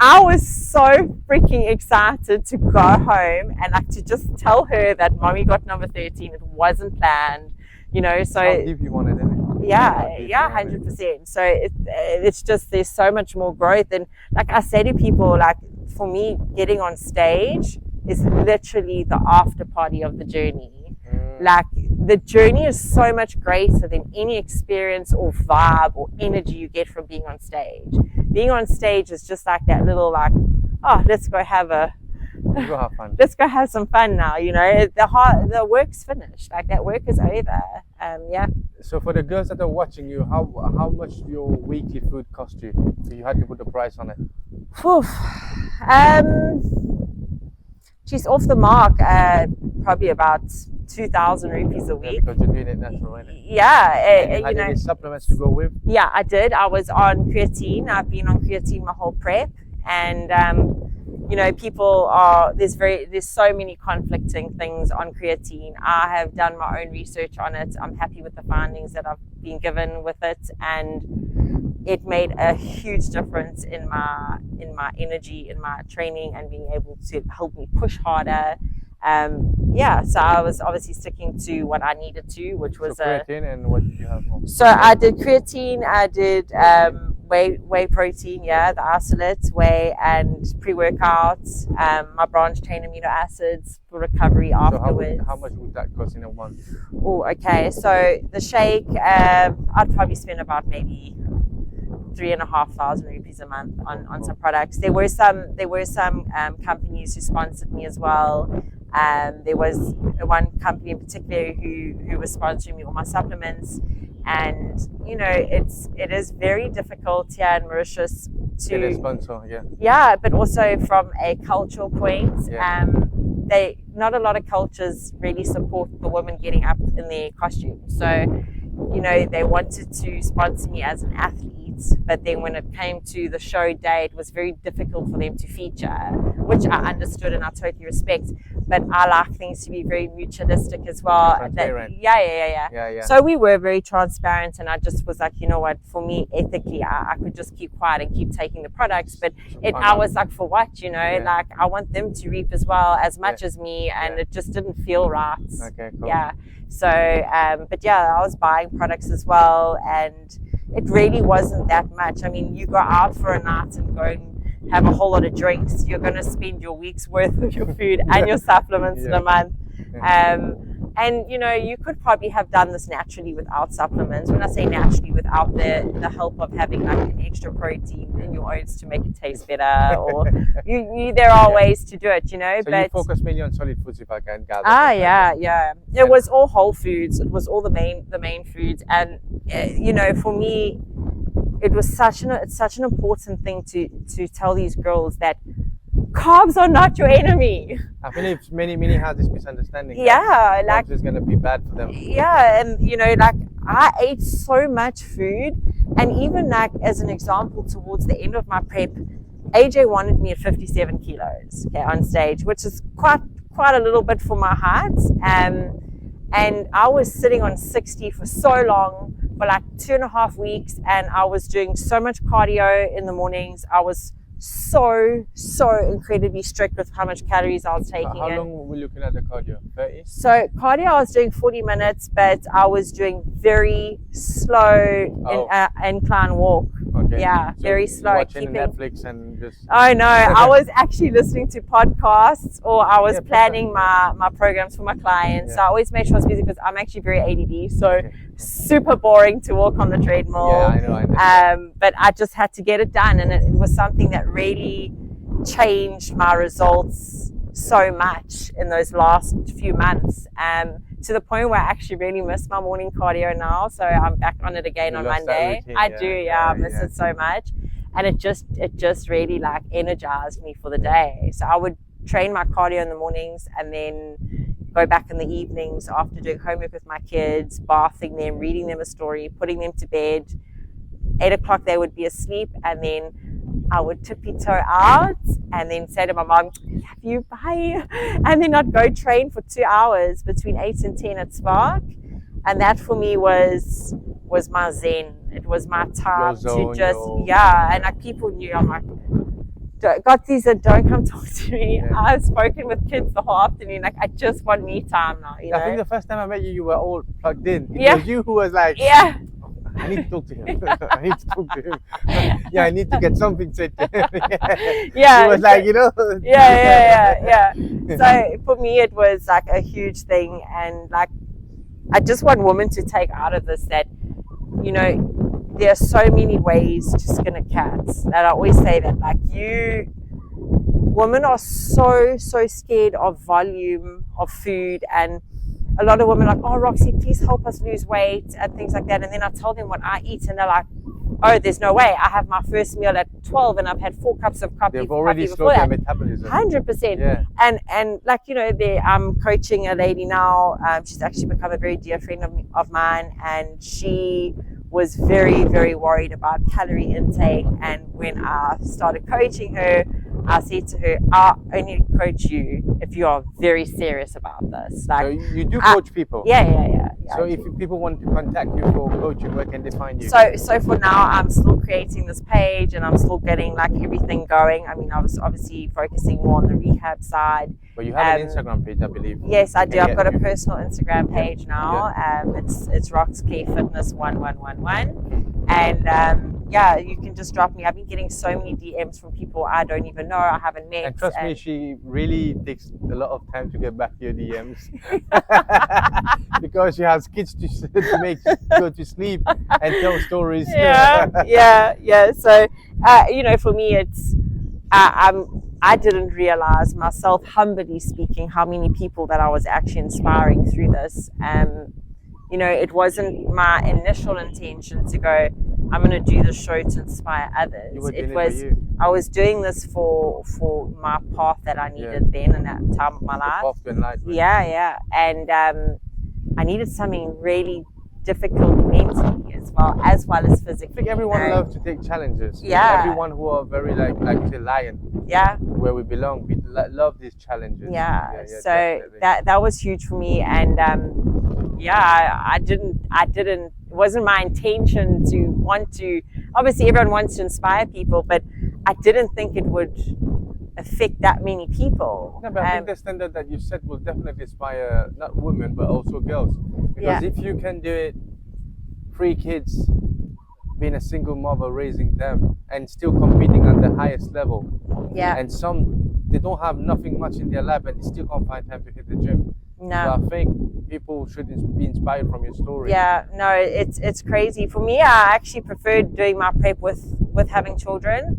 I was so freaking excited to go home and like to just tell her that Mommy got number 13. It wasn't planned, you know. So how deep you wanted it. Yeah, 100%. So it's just, there's so much more growth. And like I say to people, like for me, getting on stage is literally the after party of the journey. Like the journey is so much greater than any experience or vibe or energy you get from being on stage. Being on stage is just like that little like, oh, let's go have fun. Let's go have some fun now, you know. The work's finished. Like that work is over. So for the girls that are watching you, how much your weekly food cost you? So you had to put a price on it. She's off the mark, probably about 2,000 rupees a week. Because you're doing it natural, isn't it? Yeah, And you had any supplements to go with? Yeah, I did. I was on creatine. I've been on creatine my whole prep, and you know, people are there's so many conflicting things on creatine. I have done my own research on it. I'm happy with the findings that I've been given with it, and it made a huge difference in my energy, in my training, and being able to help me push harder. Yeah, so I was obviously sticking to what I needed to, which was creatine. And what did you have more? So I did creatine, I did whey protein, yeah, the isolate, whey, and pre-workouts, my branched chain amino acids for recovery afterwards. So how much would that cost in a month? Oh, okay. So the shake, I'd probably spend about maybe 3,500 rupees a month on some products. There were some companies who sponsored me as well. There was one company in particular who was sponsoring me all my supplements, and you know, it is very difficult here in Mauritius to sponsor, but also from a cultural point, not a lot of cultures really support the women getting up in their costumes. So, you know, they wanted to sponsor me as an athlete, but then when it came to the show day, it was very difficult for them to feature, which I understood and I totally respect. But I like things to be very mutualistic as well. Yeah. So we were very transparent, and I just was like, you know what, for me, ethically, I could just keep quiet and keep taking the products. But I was like, for what, you know, like I want them to reap as well as much as me, and it just didn't feel right. Okay, cool. Yeah. So, but yeah, I was buying products as well, and it really wasn't that much. I mean, you go out for a night and go and have a whole lot of drinks, you're going to spend your week's worth of your food and your supplements in a month. And you know, you could probably have done this naturally without supplements. When I say naturally, without the help of having like an extra protein in your oats to make it taste better, or there are ways to do it, you know. So but you focus mainly on solid foods, if I can gather. It was all whole foods. It was all the main foods, and you know, for me, it's such an important thing to tell these girls that carbs are not your enemy. I believe many have this misunderstanding. Yeah, like carbs is gonna be bad for them. Yeah, and you know, like I ate so much food, and even like as an example, towards the end of my prep, AJ wanted me at 57 kilos, on stage, which is quite a little bit for my height. And I was sitting on 60 for so long, for like 2.5 weeks, and I was doing so much cardio in the mornings. I was so incredibly strict with how much calories I was taking. How long were we looking at the cardio? 30? So cardio, I was doing 40 minutes, but I was doing very slow incline walk. Okay. Yeah, so very slow. Watching Netflix and just... Oh no, I was actually listening to podcasts, or I was planning my programs for my clients. So I always make sure I was busy because I'm actually very ADD, so super boring to walk on the treadmill. Yeah, I know. But I just had to get it done, and it was something that really changed my results so much in those last few months, to the point where I actually really miss my morning cardio now. So I'm back on it again on Monday. Routine, I miss it so much, and it just really like energized me for the day. So I would train my cardio in the mornings, and then go back in the evenings after doing homework with my kids, bathing them, reading them a story, putting them to bed. 8 o'clock they would be asleep, and then I would tippy-toe out and then say to my mom, love you, bye. And then I'd go train for 2 hours between 8 and 10 at Spark. And that for me was my zen. It was my time to just, and like people knew, I'm like, got these that don't come talk to me. Yeah. I've spoken with kids the whole afternoon. Like, I just want me time now. You know? I think the first time I met you, you were all plugged in. It was you who was like, I need to talk to him. I need to talk to him. I need to get something said to him. He was like, you know. So for me, it was like a huge thing. And like, I just want women to take out of this that, you know, there are so many ways to skin a cat. And I always say that, like, women are so scared of volume of food, and a lot of women are like, oh, Roxy, please help us lose weight and things like that. And then I tell them what I eat, and they're like, oh, there's no way. I have my first meal at 12 and I've had 4 cups of coffee. They've already before slowed their that. metabolism. 100%. Yeah. And like, you know, I'm coaching a lady now. She's actually become a very dear friend of mine, and she was very, very worried about calorie intake. And when I started coaching her, I said to her, I only coach you if you are very serious about this. Like, So you do coach people? Yeah. So if people want to contact you for coaching, where can they find you? So for now, I'm still creating this page and I'm still getting like everything going. I mean, I was obviously focusing more on the rehab side. But you have an Instagram page, I believe. Yes, I do. I've got a personal Instagram page now. Yeah. It's Roxy Fitness 1111, and yeah, you can just drop me. I've been getting so many DMs from people I don't even know, I haven't met. And trust me, she really takes a lot of time to get back to your DMs because she has kids to make go to sleep and tell stories. Yeah. So, you know, for me, it's I didn't realize myself, humbly speaking, how many people that I was actually inspiring through this. You know, it wasn't my initial intention to go, I'm going to do the show to inspire others. I was doing this for my path that I needed then in that time of my life. Yeah. And I needed something really difficult mentally as well as physically. I think everyone loves to take challenges. Yeah. Everyone who are very like the lion. Yeah. Where we belong, we love these challenges. Yeah. So that was huge for me, and I didn't. It wasn't my intention to want to. Obviously, everyone wants to inspire people, but I didn't think it would affect that many people. No, but I think the standard that you set will definitely inspire not women but also girls. Because if you can do it, 3 kids, being a single mother, raising them, and still competing at the highest level. Yeah. And some, they don't have nothing much in their life, but they still can't find time to hit the gym. No. So I think people should be inspired from your story. Yeah, no, it's crazy. For me, I actually preferred doing my prep with having children,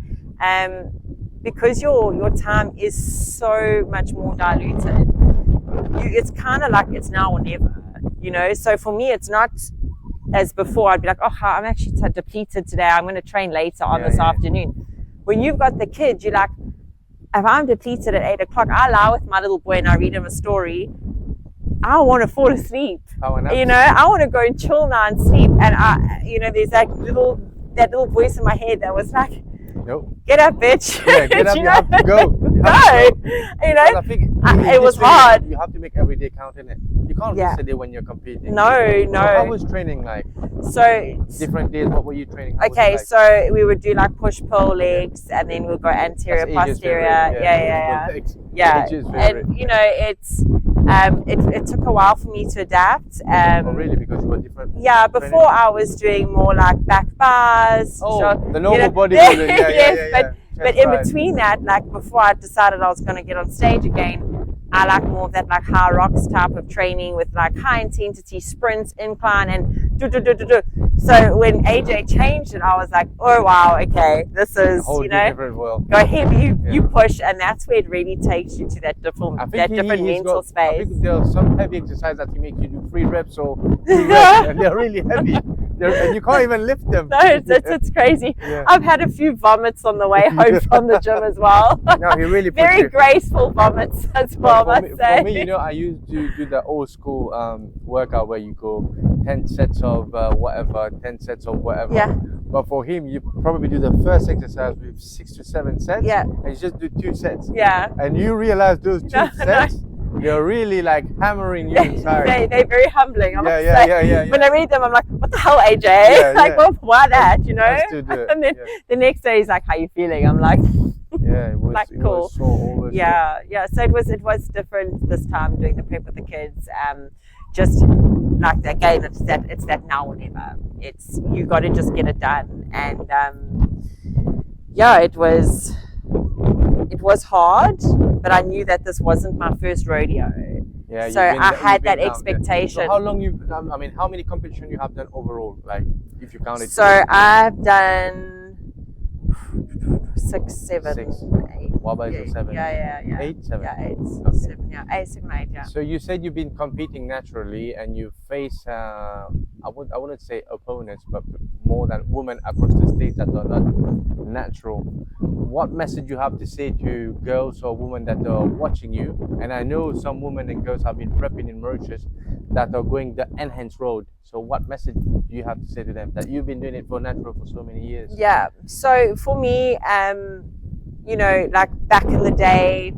because your time is so much more diluted. It's kind of like it's now or never, you know. So for me, it's not as before. I'd be like, oh, I'm actually depleted today. I'm going to train later on this afternoon. When you've got the kids, you're like, if I'm depleted at 8 o'clock, I lie with my little boy and I read him a story. I want to fall asleep. You know, I want to go and chill now and sleep. And you know, there's that little voice in my head that was like, nope. Get up, bitch. Yeah, get up, you have to go. You know, I think it was hard. You have to make every day count, innit? You can't miss a day when you're competing. No. So how was training like? So different days, what were you training? Okay, so we would do like push-pull legs, and then we'll go anterior, posterior. Yeah. And you know, it took a while for me to adapt. Oh, really? Because you were different? Yeah, before I was doing more like back bars. The normal bodybuilding. But in between that, like before I decided I was going to get on stage again, I like more of that like high rocks type of training with like high intensity sprints, incline, and do. So when AJ changed it, I was like, oh wow, okay, this is, you know, different world. Go heavy, you push, and that's where it really takes you to that different mental space. I think there are some heavy exercises that you make you do 3 reps or 2 reps, and they're really heavy. And you can't even lift them. No, it's crazy. Yeah. I've had a few vomits on the way home from the gym as well. No, he really very graceful vomits as well. For me, you know, I used to do the old school workout where you go 10 sets of whatever, 10 sets of whatever. Yeah. But for him, you probably do the first exercise with 6 to 7 sets. Yeah. And you just do 2 sets. Yeah. And you realize those 2 sets. They're really like hammering you inside. They're very humbling. Yeah. When I read them, I'm like, what the hell, AJ? Well, why that, you know? And then the next day he's like, how you feeling? I'm like, it was, like, cool. Yeah. So it was different this time doing the prep with the kids. Just like, again, it's that now or never. It's, you got to just get it done. And it was hard, but I knew that this wasn't my first rodeo. Yeah, so I had that expectation. So how long how many competitions you have done overall? Like, if you count it. So I've done 6, 7, 8. What about 7? Yeah. 8, 7. Yeah, 8, okay. 7. Yeah, 8, 7, 8. Yeah. So you said you've been competing naturally, and you face I wouldn't say opponents, but more than women across the states that are not natural. What message you have to say to girls or women that are watching you? And I know some women and girls have been prepping in Mauritius that are going the enhanced road. So what message do you have to say to them that you've been doing it for natural for so many years? Yeah. So for me, you know, like back in the day,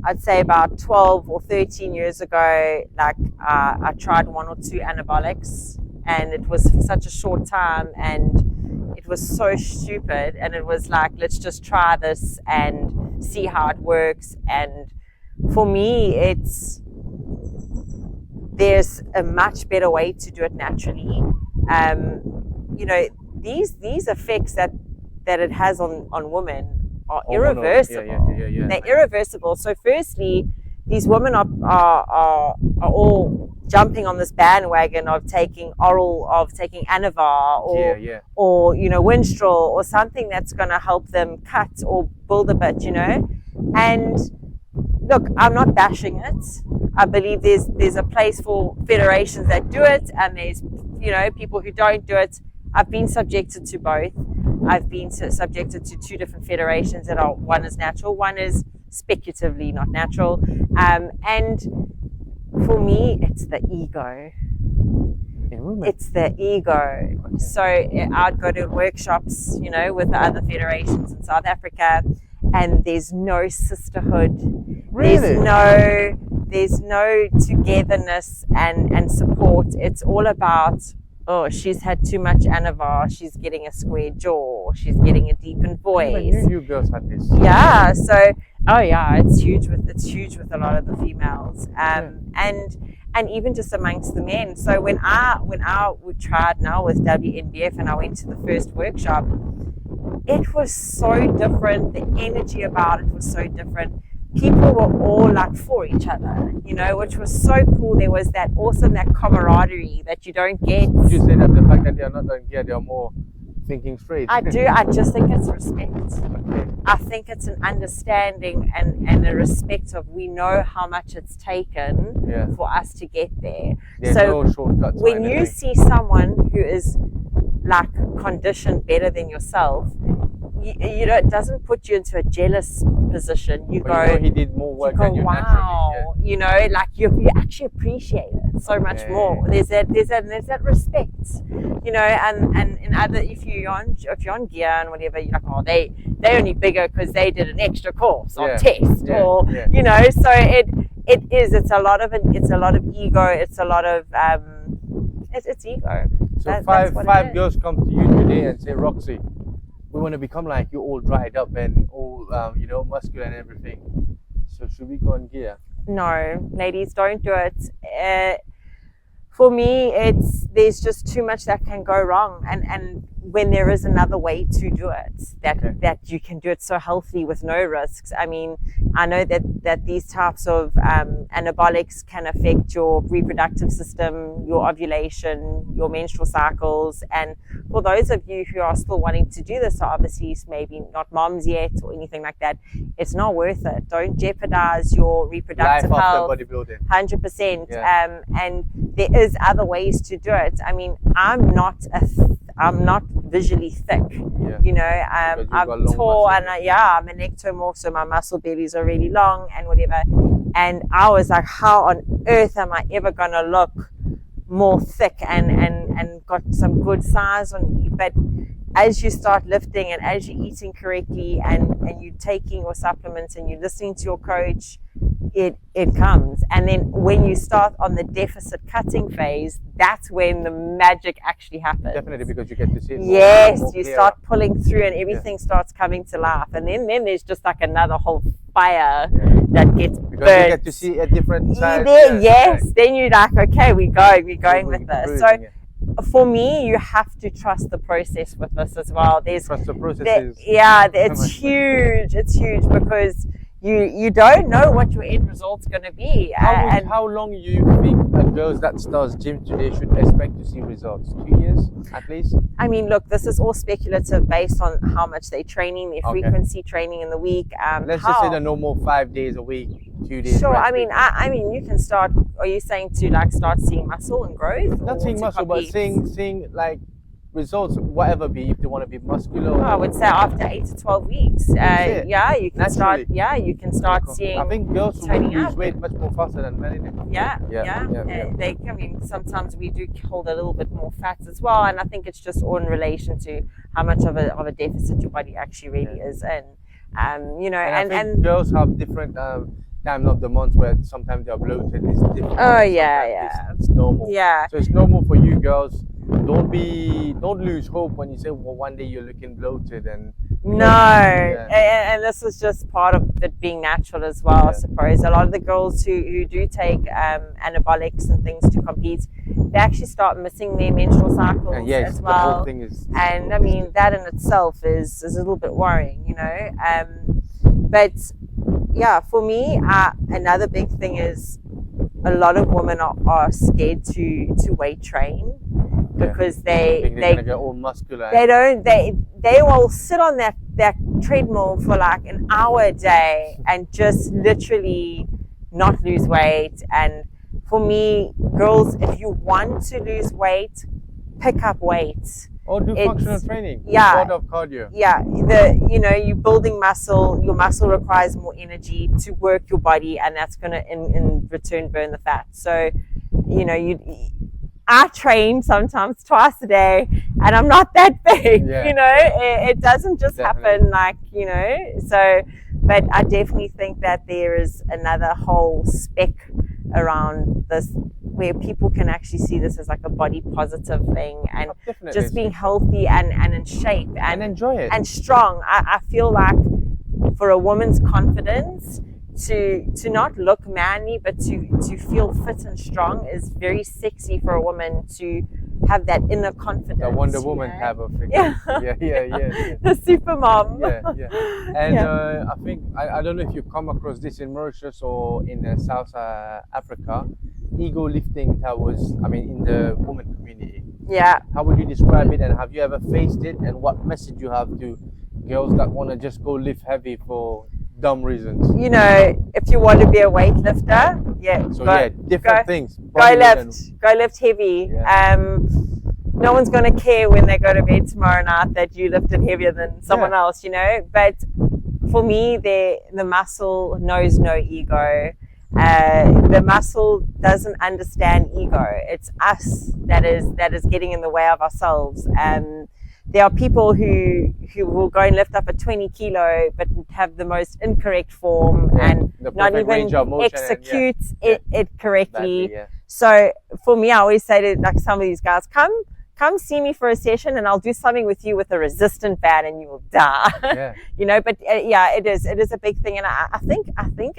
I'd say about 12 or 13 years ago, like I tried 1 or 2 anabolics, and it was for such a short time, and it was so stupid, and it was like, let's just try this and see how it works. And for me, there's a much better way to do it naturally. You know, these effects that it has on women are irreversible. They're irreversible. So firstly, these women are all jumping on this bandwagon of taking Anavar or you know, Winstrol or something that's going to help them cut or build a bit, you know. And look, I'm not bashing it. I believe there's a place for federations that do it, and there's, you know, people who don't do it. I've been subjected to both. I've been subjected to 2 different federations that are, one is natural, one is speculatively not natural. And for me, it's the ego. It's the ego. Okay. So I'd go to workshops, you know, with the other federations in South Africa, and there's no sisterhood. Really? There's no togetherness and support. It's all about, oh, she's had too much Anavar, she's getting a square jaw, she's getting a deepened voice. I knew you girls had this. Yeah, so it's huge with a lot of the females. And even just amongst the men. So when I tried now with WNBF and I went to the first workshop, it was so different. The energy about it was so different. People were all like for each other, you know, which was so cool. There was that camaraderie that you don't get. Would you say that the fact that they are not on gear, they are more thinking straight? I do. I just think it's respect. Okay. I think it's an understanding and a respect of, we know how much it's taken for us to get there. There's so no shortcuts. When you see someone who is like conditioned better than yourself, you know, it doesn't put you into a jealous position. You go, you know, he did more work than you wow, naturally. you know, like you actually appreciate it so much more. There's that respect, you know, and in other, if you're on gear and whatever, you're like, oh, they only bigger because they did an extra course or test or you know. So it's a lot of ego. It's a lot of it's ego. So five girls come to you today and say, Roxy, we want to become like you, all dried up and all you know, muscular and everything. So should we go on gear? No, ladies, don't do it. For me, there's just too much that can go wrong, and when there is another way to do it, that you can do it so healthy with no risks. I mean, I know that these types of anabolics can affect your reproductive system, your ovulation, your menstrual cycles, and for those of you who are still wanting to do this, so obviously maybe not moms yet or anything like that, it's not worth it. Don't jeopardize your reproductive health. Life after bodybuilding. 100%. And there is other ways to do it. I mean, I'm not visually thick, you know. I'm tall and I'm an ectomorph, so my muscle bellies are really long and whatever. And I was like, how on earth am I ever gonna look more thick and got some good size on me? But as you start lifting and as you're eating correctly and you're taking your supplements and you're listening to your coach, it comes. And then when you start on the deficit cutting phase, that's when the magic actually happens. Definitely, because you get to see it more you start pulling through and everything starts coming to life. And then there's just like another whole fire that gets burnt. Because you get to see a different side. Then you're like, okay, we're going with this. So for me, you have to trust the process with this as well. Trust the process. It's huge. It's huge because you don't know what your end result's going to be. How long do you think girls that starts gym today should expect to see results? 2 years at least? I mean, look, this is all speculative based on how much they're training, their frequency training in the week. Let's just say the normal 5 days a week, 2 days. Sure. I mean, you can start. Are you saying to like start seeing muscle and growth? Not seeing muscle, but seeing like results, whatever be, if they want to be muscular. I would say after 8 to 12 weeks, yeah, you can start. Naturally. Yeah, you can start Cool. seeing. I think girls will toning lose up. weight much more faster than men. Innit? Yeah. They, I mean, sometimes we do hold a little bit more fat as well, and I think it's just all in relation to how much of a deficit your body actually really is in. You know, and I think girls have different time of the month where sometimes they're bloated. It's different. Oh yeah. It's normal. Yeah. So it's normal for you girls. Don't lose hope when you say, well, one day you're looking bloated and. No, and this is just part of it being natural as well, I suppose. A lot of the girls who do take anabolics and things to compete, they actually start missing their menstrual cycles as well. The whole thing is, and I mean, that in itself is a little bit worrying, you know. But yeah, for me, another big thing is a lot of women are scared to weight train because they're gonna get all muscular. They will sit on that treadmill for like an hour a day and just literally not lose weight. And for me, girls, if you want to lose weight, pick up weight. Or do functional training. Yeah. Of cardio. Yeah. You're building muscle. Your muscle requires more energy to work your body, and that's gonna in return burn the fat. So, I train sometimes twice a day, and I'm not that big. Yeah. You know, it doesn't just happen like, So, but I definitely think that there is another whole spec around this where people can actually see this as like a body positive thing, and just being healthy and in shape and enjoy it and strong. I feel like for a woman's confidence to not look manly but to feel fit and strong is very sexy for a woman to have that inner confidence. The Wonder Woman type of thing. Yeah. The super mom. And I think I don't know if you come across this in Mauritius or in South Africa. Ego lifting towers, in the women community. Yeah. How would you describe it, and have you ever faced it, and what message you have to girls that want to just go lift heavy for dumb reasons? If you want to be a weightlifter, different things. Go lift heavy. Yeah. No one's going to care when they go to bed tomorrow night that you lifted heavier than someone else, But for me, the muscle knows no ego. The muscle doesn't understand ego. It's us that is getting in the way of ourselves. There are people who will go and lift up a 20 kilo but have the most incorrect form and not even execute it correctly. Badly. So for me, I always say to like some of these guys, come see me for a session and I'll do something with you with a resistant band and you will die. But it is a big thing, and I think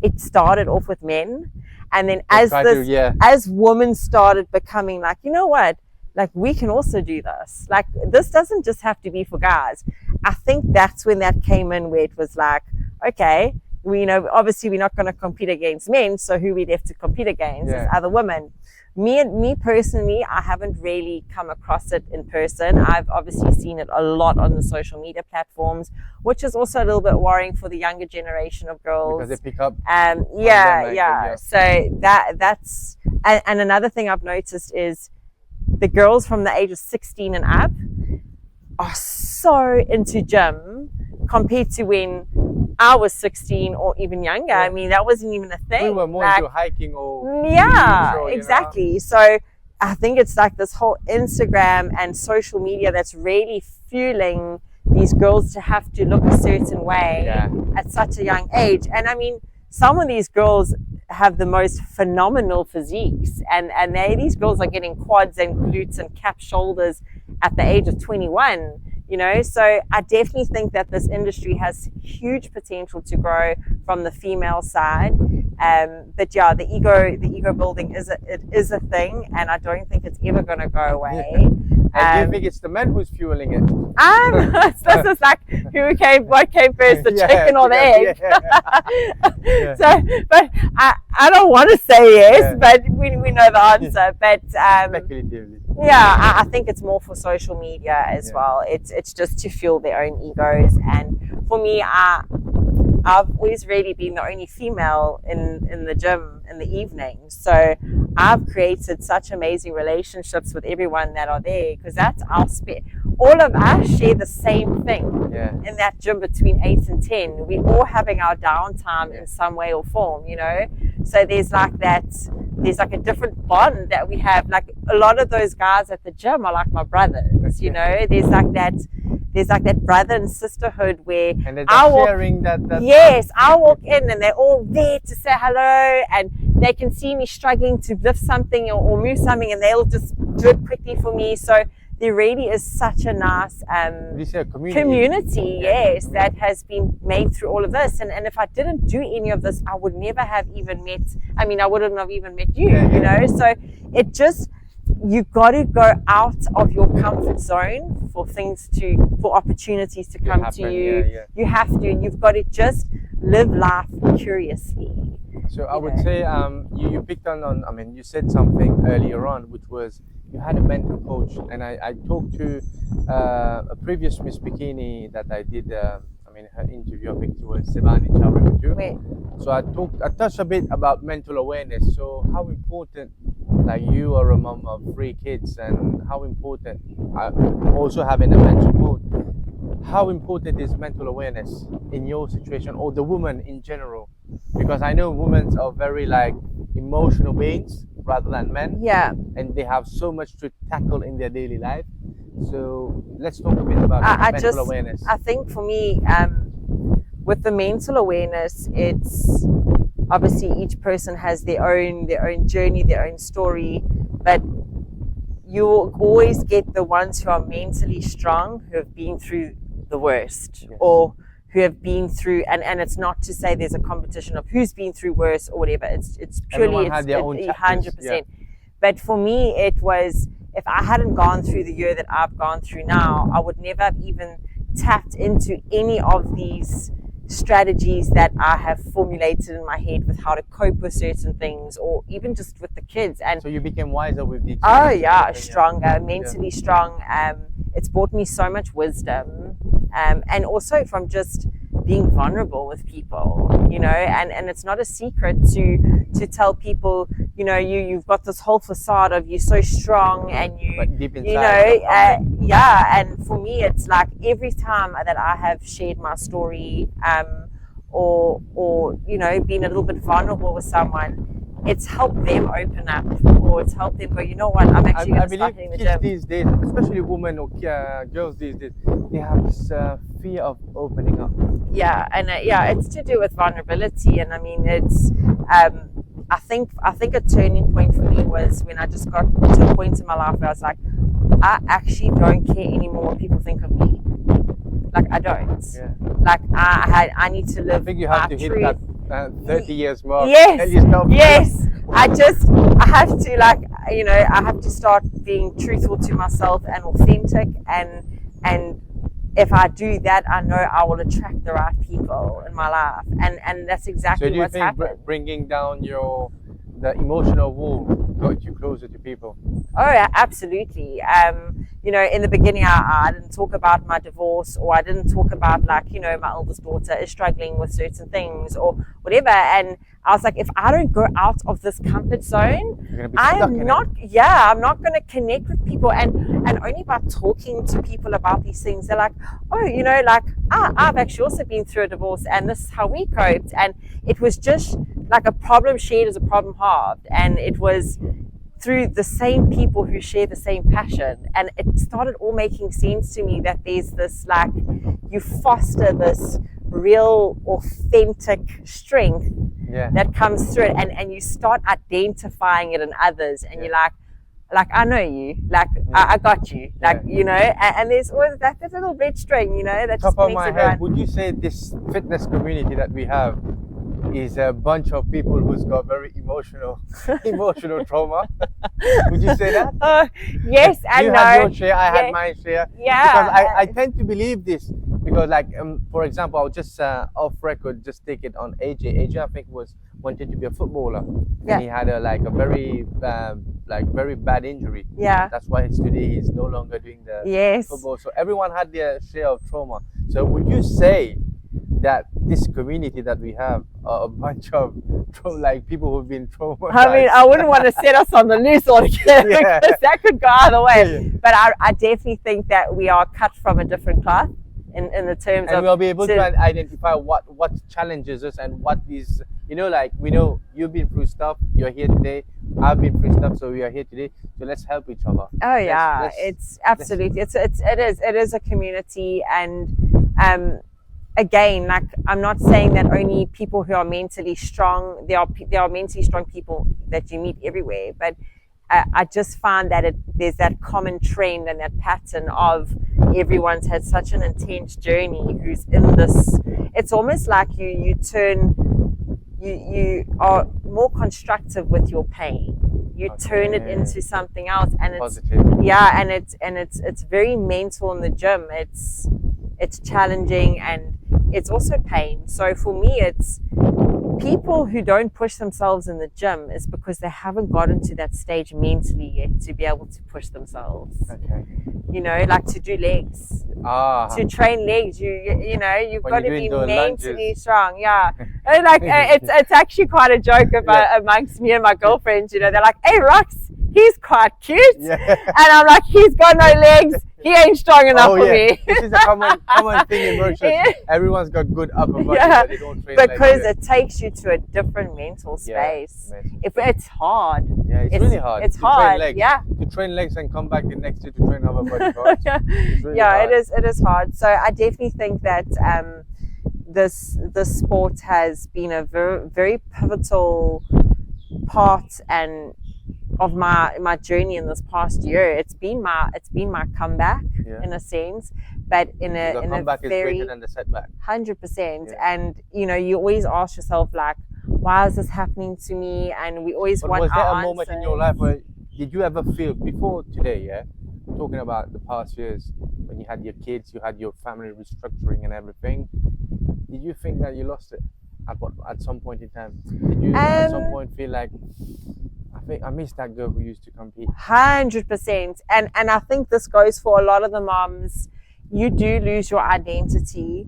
it started off with men, and then as women started becoming like, you know what, like we can also do this. Like this doesn't just have to be for guys. I think that's when that came in, where it was like, okay, obviously we're not going to compete against men, so who we left to compete against is other women. Me personally, I haven't really come across it in person. I've obviously seen it a lot on the social media platforms, which is also a little bit worrying for the younger generation of girls. Because they pick up. So that's and another thing I've noticed is the girls from the age of 16 and up are so into gym compared to when I was 16 or even younger. I mean, that wasn't even a thing. We were more into hiking or... exactly. So I think it's like this whole Instagram and social media that's really fueling these girls to have to look a certain way at such a young age. And I mean, some of these girls have the most phenomenal physiques, and these girls are getting quads and glutes and cap shoulders at the age of 21. So I definitely think that this industry has huge potential to grow from the female side. But the ego building is a thing, and I don't think it's ever going to go away. And do you think it's the men who's fueling it? This is like what came first, the chicken or the egg? So, but I don't want to say yes, but we know the answer. But speculatively. I think it's more for social media as well. It's just to fuel their own egos. And for me, I I've always really been the only female in the gym in the evening. So I've created such amazing relationships with everyone that are there, because that's our all of us share the same thing in that gym between 8 and 10. We're all having our downtime in some way or form, you know. So there's like a different bond that we have. Like a lot of those guys at the gym are like my brothers, you know. There's like that brother and sisterhood where sharing that. Yes, I walk in and they're all there to say hello, and they can see me struggling to lift something or move something, and they'll just do it quickly for me. So there really is such a nice community, yes, that has been made through all of this. And if I didn't do any of this, I would never have even met, I wouldn't have even met you, you know. So it just, you've got to go out of your comfort zone for opportunities to come to you. You have to, and you've got to just live life curiously. So I would say you picked on, you said something earlier on, which was you had a mental coach, and I talked to a previous Miss Bikini that I did, her interview, I think it was 𝐁𝐢𝐤𝐢𝐳. So I touched a bit about mental awareness. So how important, like you are a mom of 3 kids, and how important, also having a mental coach, how important is mental awareness in your situation, or the woman in general? Because I know women are very like emotional beings rather than men. Yeah. And they have so much to tackle in their daily life. So let's talk a bit about mental awareness. I think for me, with the mental awareness, it's obviously each person has their own journey, their own story, but you will always get the ones who are mentally strong, who have been through the worst, or who have been through, and it's not to say there's a competition of who's been through worse or whatever. It's purely 100%. But for me, it was, if I hadn't gone through the year that I've gone through now, I would never have even tapped into any of these strategies that I have formulated in my head with how to cope with certain things, or even just with the kids. And so you became wiser with these. Oh yeah, stronger, mentally strong. It's brought me so much wisdom, and also from just being vulnerable with people, you know. And it's not a secret to tell people, you know, you've got this whole facade of you're so strong, and but deep inside, and for me it's like every time that I have shared my story, or you know, been a little bit vulnerable with someone, it's helped them open up, or it's helped them go, you know what, I'm actually going to start hitting the gym. These days, especially women or girls these days, they have this fear of opening up. Yeah, and it's to do with vulnerability. And I mean, it's I think a turning point for me was when I just got to a point in my life where I was like, I actually don't care anymore what people think of me. Like, I don't. Yeah. Like, I need to live. I think you have to hit that 30 years mark. Yes. I have to, like, you know, I have to start being truthful to myself and authentic, and if I do that, I know I will attract the right people in my life, and that's exactly what's happened. So do you think bringing down the emotional wall got you closer to people? Oh, yeah, absolutely. You know, in the beginning, I didn't talk about my divorce, or I didn't talk about, like, you know, my eldest daughter is struggling with certain things or whatever. And I was like, if I don't go out of this comfort zone, I'm not going to connect with people. And only by talking to people about these things, they're like, oh, you know, like, I've actually also been through a divorce, and this is how we coped. And it was just like a problem shared is a problem halved. And it was through the same people who share the same passion, and it started all making sense to me that there's this, like, you foster this real authentic strength that comes through it, and you start identifying it in others, and you're like I know you, like I got you, like you know, and there's always that little red string, you know, that top just of my head. Would you say this fitness community that we have is a bunch of people who's got very emotional trauma? Would you say that? Yes and you no. had your share, I had my share. Yeah. Because I tend to believe this, because, like, for example, I'll just off record just take it on AJ. AJ, I think, wanted to be a footballer, and he had a very very bad injury. Yeah. That's why today he's no longer doing the football. So everyone had their share of trauma. So would you say that this community that we have are a bunch of like people who've been traumatized. I mean, I wouldn't want to set us on the loose altogether Yeah. because that could go either way. Yeah. But I definitely think that we are cut from a different cloth in the terms And of. we'll be able to identify what challenges us and what is, like we know you've been through stuff, you're here today, I've been through stuff, so we are here today, so let's help each other. Oh yeah, it's absolutely, it is a community. And again, like, I'm not saying that only people who are mentally strong, there are mentally strong people that you meet everywhere, but I just find that there's that common trend and that pattern of everyone's had such an intense journey who's in this. It's almost like you are more constructive with your pain. You turn it into something else, and it's positive. Yeah, and it's very mental in the gym. It's challenging, and it's also pain. So for me, it's people who don't push themselves in the gym is because they haven't gotten to that stage mentally yet to be able to push themselves. Okay. Like to do legs, to train legs. You've got to be mentally strong. Yeah, and like it's actually quite a joke amongst me and my girlfriends. They're like, "Hey, Rox, he's quite cute," and I'm like, "He's got no legs. He ain't strong enough for me." This is a common thing in Mauritius. Everyone's got good upper body, but they don't train because legs. it takes you to a different mental space. If it's hard, it's really hard. It's hard. To train legs and come back the next day to train upper body parts. It's really hard. It is hard. So I definitely think that this sport has been a very, very pivotal part and of my journey in this past year. It's been my comeback in a sense, but in a comeback is greater than the setback. 100%. And you always ask yourself, like, why is this happening to me? And we always want was there our a moment in your life where did you ever feel before today? Talking about the past years when you had your kids, you had your family restructuring and everything. Did you think that you lost it at some point in time? Did you at some point feel like, I miss that girl who used to compete? 100%. And I think this goes for a lot of the moms. You do lose your identity.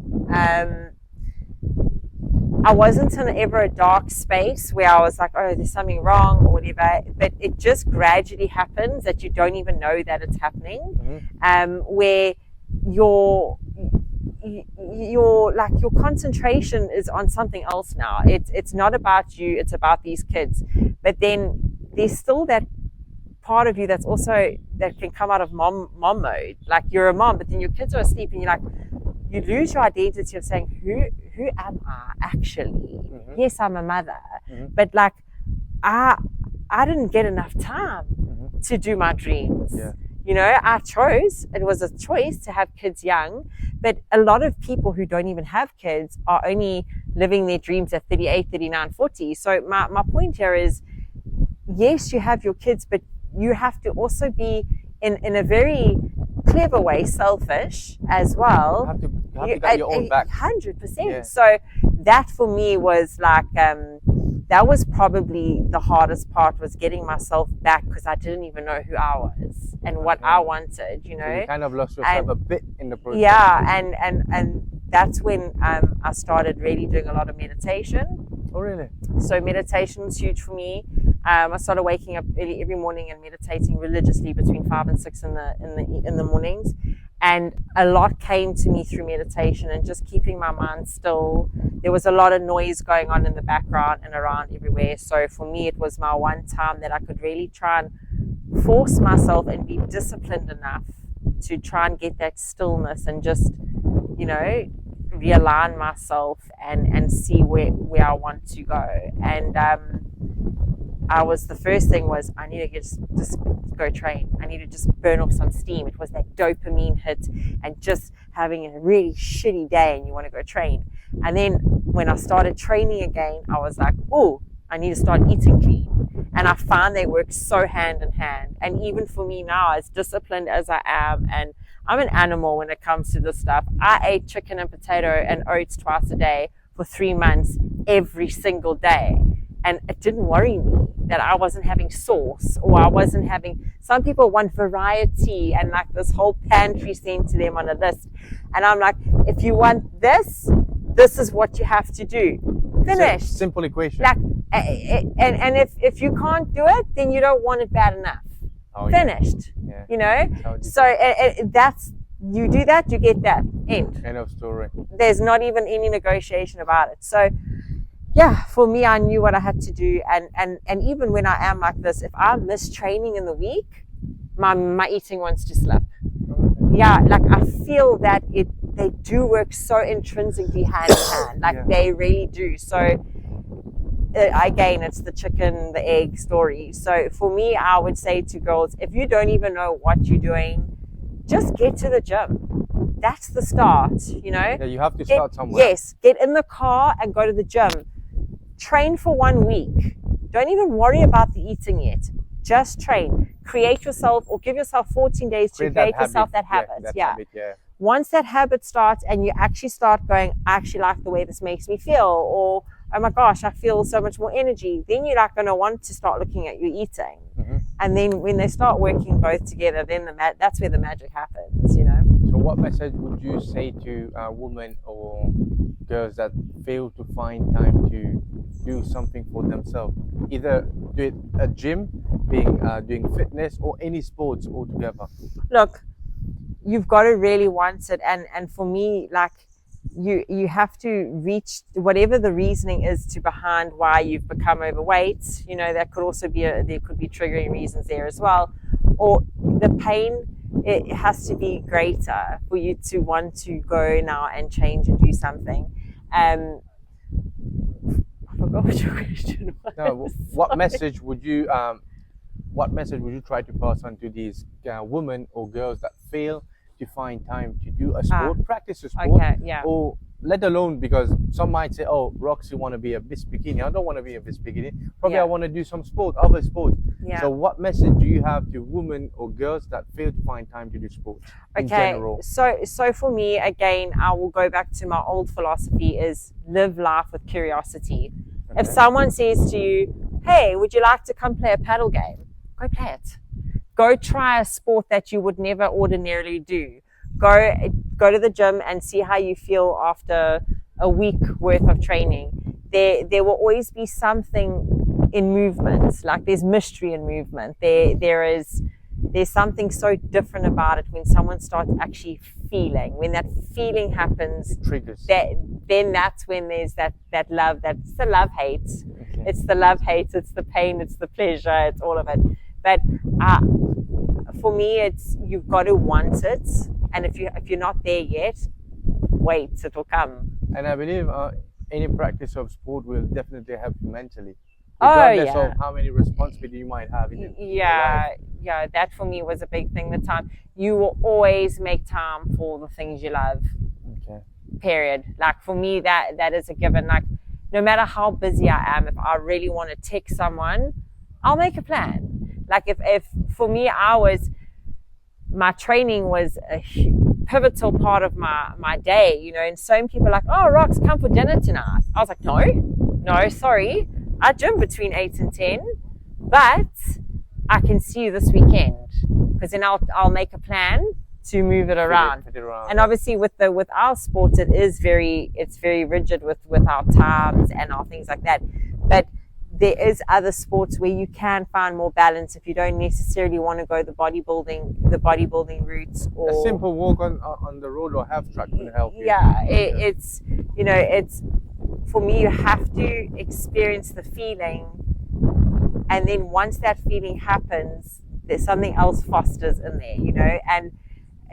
I wasn't in ever a dark space where I was like, oh, there's something wrong or whatever, but it just gradually happens that you don't even know that it's happening. Where your concentration is on something else now. It's not about you, it's about these kids. But then there's still that part of you that's also that can come out of mom mode. Like, you're a mom, but then your kids are asleep and you lose your identity of saying, who am I actually? Yes, I'm a mother, but like I didn't get enough time to do my dreams. I chose, it was a choice to have kids young, but a lot of people who don't even have kids are only living their dreams at 38, 39, 40. So my point here is, yes, you have your kids, but you have to also be in a very clever way selfish as well. You have to get your own back. 100%. So that for me was like, that was probably the hardest part, was getting myself back, because I didn't even know who I was and what I wanted, So you kind of lost yourself a bit in the process. Yeah, and that's when I started really doing a lot of meditation. Oh, really? So meditation was huge for me. I started waking up early every morning and meditating religiously between 5 and 6 in the mornings. And a lot came to me through meditation and just keeping my mind still. There was a lot of noise going on in the background and around everywhere. So for me, it was my one time that I could really try and force myself and be disciplined enough to try and get that stillness and just, realign myself and see where I want to go. And the first thing was, I need to just go train. I need to just burn off some steam. It was that dopamine hit and just having a really shitty day and you want to go train. And then when I started training again, I was like, oh, I need to start eating clean. And I found they work so hand in hand. And even for me now, as disciplined as I am, and I'm an animal when it comes to this stuff, I ate chicken and potato and oats twice a day for 3 months, every single day. And it didn't worry me that I wasn't having sauce, or I wasn't having, some people want variety and like this whole pantry sent to them on a list. And I'm like, if you want this this is what you have to do. Finished. Simple equation. Like, and if you can't do it, then you don't want it bad enough. Finished. Yeah. You know. So that's, you do that, you get that. End of story. There's not even any negotiation about it. So yeah, for me, I knew what I had to do, and even when I am like this, if I miss training in the week, my eating wants to slip. Yeah, like I feel that they do work so intrinsically hand in hand, like they really do. So again, it's the chicken, the egg story. So for me, I would say to girls, if you don't even know what you're doing, just get to the gym. That's the start, you know. Yeah, you have to start somewhere. Yes, get in the car and go to the gym. Train for 1 week. Don't even worry about the eating yet. Just train. Create yourself, or give yourself 14 days to create yourself that habit. Habit. Once that habit starts and you actually start going, I actually like the way this makes me feel, or oh my gosh, I feel so much more energy, then you're not going to want to start looking at your eating. And then when they start working both together, then that's where the magic happens, you know. So what message would you say to women or girls that fail to find time to do something for themselves? Either do it at gym, doing fitness, or any sports altogether. Look, you've got to really want it, and for me, like, you have to reach whatever the reasoning is to behind why you've become overweight. You know, that could also be there could be triggering reasons there as well, or the pain. It has to be greater for you to want to go now and change and do something. I forgot what your question was. No, what message would you try to pass on to these women or girls that fail to find time to do a sport, practice a sport, or let alone, because some might say, oh, Roxy want to be a Miss Bikini. I don't want to be a Miss Bikini. Probably I want to do some sport, other sports. So what message do you have to women or girls that fail to find time to do sports in general? So for me, again, I will go back to my old philosophy is live life with curiosity. If someone says to you, hey, would you like to come play a paddle game? Go play it. Go try a sport that you would never ordinarily do. Go to the gym and see how you feel after a week worth of training. There will always be something in movement, like there's mystery in movement. There's something so different about it when someone starts actually feeling. When that feeling happens, it triggers. Then that's when there's that love. That's the love-hate. It's the love-hate. It's the pain. It's the pleasure. It's all of it. But for me, it's you've got to want it. And if you're not there yet, wait, it will come. And I believe any practice of sport will definitely help you mentally, regardless of how many responsibilities you might have in life. That for me was a big thing. The time you will always make time for the things you love. Period. Like for me, that is a given. Like no matter how busy I am, if I really want to text someone, I'll make a plan. Like if for me, my training was a pivotal part of my day, you know, and so many people are like, oh, Rox, come for dinner tonight. I was like, no, sorry. I gym between 8 and 10, but I can see you this weekend, because then I'll make a plan to move it around. And obviously with our sport, it's very rigid with our times and our things like that. But there is other sports where you can find more balance if you don't necessarily want to go the bodybuilding route, or a simple walk on the road or half track can help you. It's for me, you have to experience the feeling, and then once that feeling happens, there's something else fosters in there, you know. And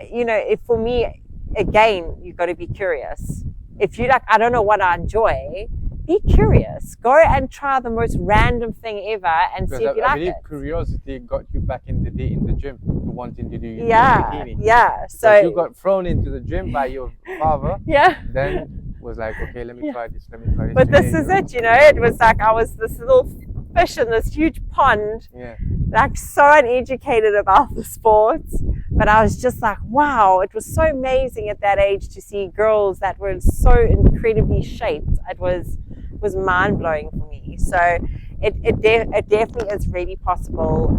you know, for me, again, you've got to be curious. If you like, I don't know what I enjoy, be curious. Go and try the most random thing ever and see if you like it. I believe curiosity got you back in the gym, wanting to do your bikini. So you got thrown into the gym by your father. Then was like, okay, let me try this. But this is it, you know. It was like I was this little fish in this huge pond, like so uneducated about the sports. But I was just like, wow, it was so amazing at that age to see girls that were so incredibly shaped. It was mind-blowing for me. So it definitely is really possible.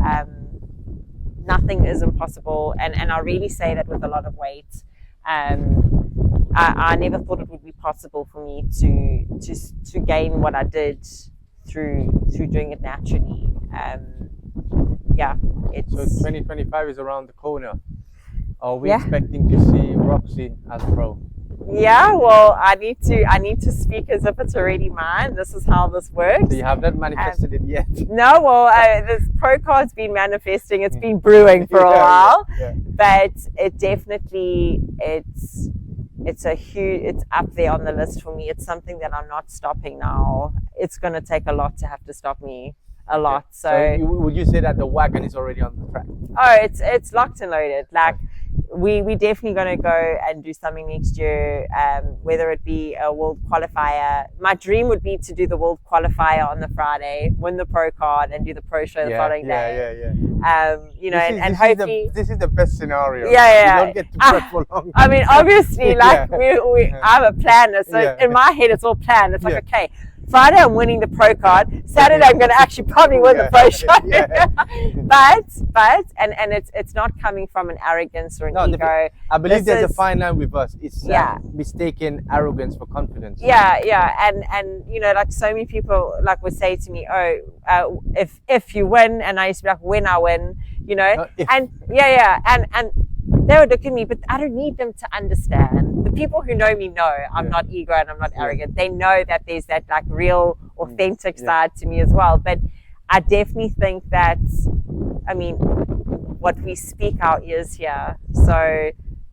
Nothing is impossible. And I really say that with a lot of weight. I never thought it would be possible for me to gain what I did through doing it naturally. Yeah, it's So 2025 is around the corner. Are we Yeah. expecting to see Roxy as pro? yeah. Well, I need to speak as if it's already mine. This is how this works. So you have not manifested it yet. No, well, this pro card's been manifesting. It's been brewing for a Yeah, while, yeah. but it definitely it's up there on the list for me. It's something that I'm not stopping now. It's going to take a lot to have to stop me. A lot. So would you say that the wagon is already on the track? oh, it's locked and loaded. Like we definitely going to go and do something next year, whether it be a world qualifier. My dream would be to do the world qualifier on the Friday, win the pro card, and do the pro show the following day. You know, and hopefully this is the best scenario. Yeah. You don't get to prep for long. I mean, obviously, like I'm a planner, so Yeah. in my head it's all planned. It's like, okay, Friday I'm winning the pro card. Saturday I'm going to actually probably win the pro show. but it's not coming from an arrogance or an ego. I believe This there's a is- fine line with us. It's Yeah. mistaken arrogance for confidence. Yeah, and you know, like so many people like would say to me, oh, if you win, and I used to be like, when I win, you know, and they would look at me, but I don't need them to understand. The people who know me know I'm not ego and I'm not arrogant. They know that there's that like real, authentic side to me as well. But I definitely think that, I mean, what we speak our ears hear. So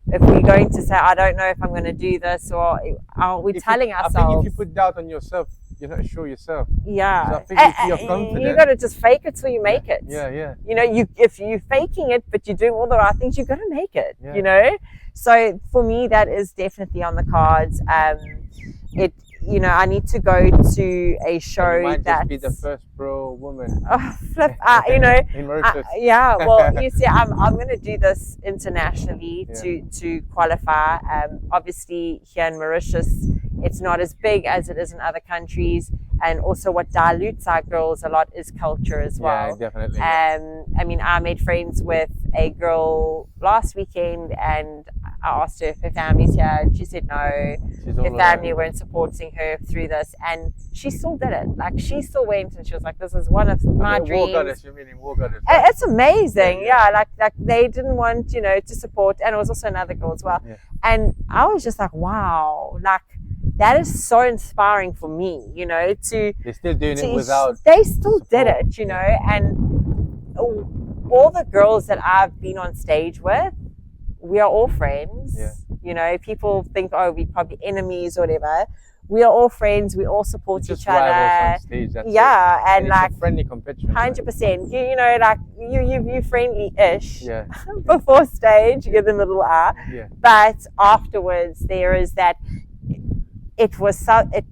if we're going to say, I don't know if I'm going to do this, or are we telling ourselves? I think if you put doubt on yourself, you're not sure yourself. Yeah. So I think if you're confident, you got to just fake it till you make it. Yeah. You know, if you're faking it, but you're doing all the right things, you're going to make it, Yeah. you know? So for me, that is definitely on the cards. You know, I need to go to a show You might that's... just be the first pro woman. Oh, flip, you know, in Mauritius. yeah, well, you see, I'm going to do this internationally Yeah. to qualify. Obviously, here in Mauritius, it's not as big as it is in other countries. And also what dilutes our girls a lot is culture as well. Yeah, definitely. I mean, I made friends with a girl last weekend, and I asked her if her family's here, and she said no. She's all Her family alone. weren't supporting her through this, and she still did it. Like, she still went, and she was like, this is one of my War dreams. goddess, you mean war goddess. It's amazing. Yeah. Yeah, like they didn't want, you know, to support, and it was also another girl as well. Yeah. And I was just like, wow, like that is so inspiring for me, you know, They're still doing it without. they still did support. it, you know, and all the girls that I've been on stage with, we are all friends. Yeah. You know, people think, oh, we're probably enemies or whatever. We are all friends. We all support It's just each other. rivals on stage. That's Yeah, it. and it's like a friendly competition. 100%. You know, like you friendly-ish. Yeah. Before stage, you give them a little eye. Yeah. But afterwards, there is that. It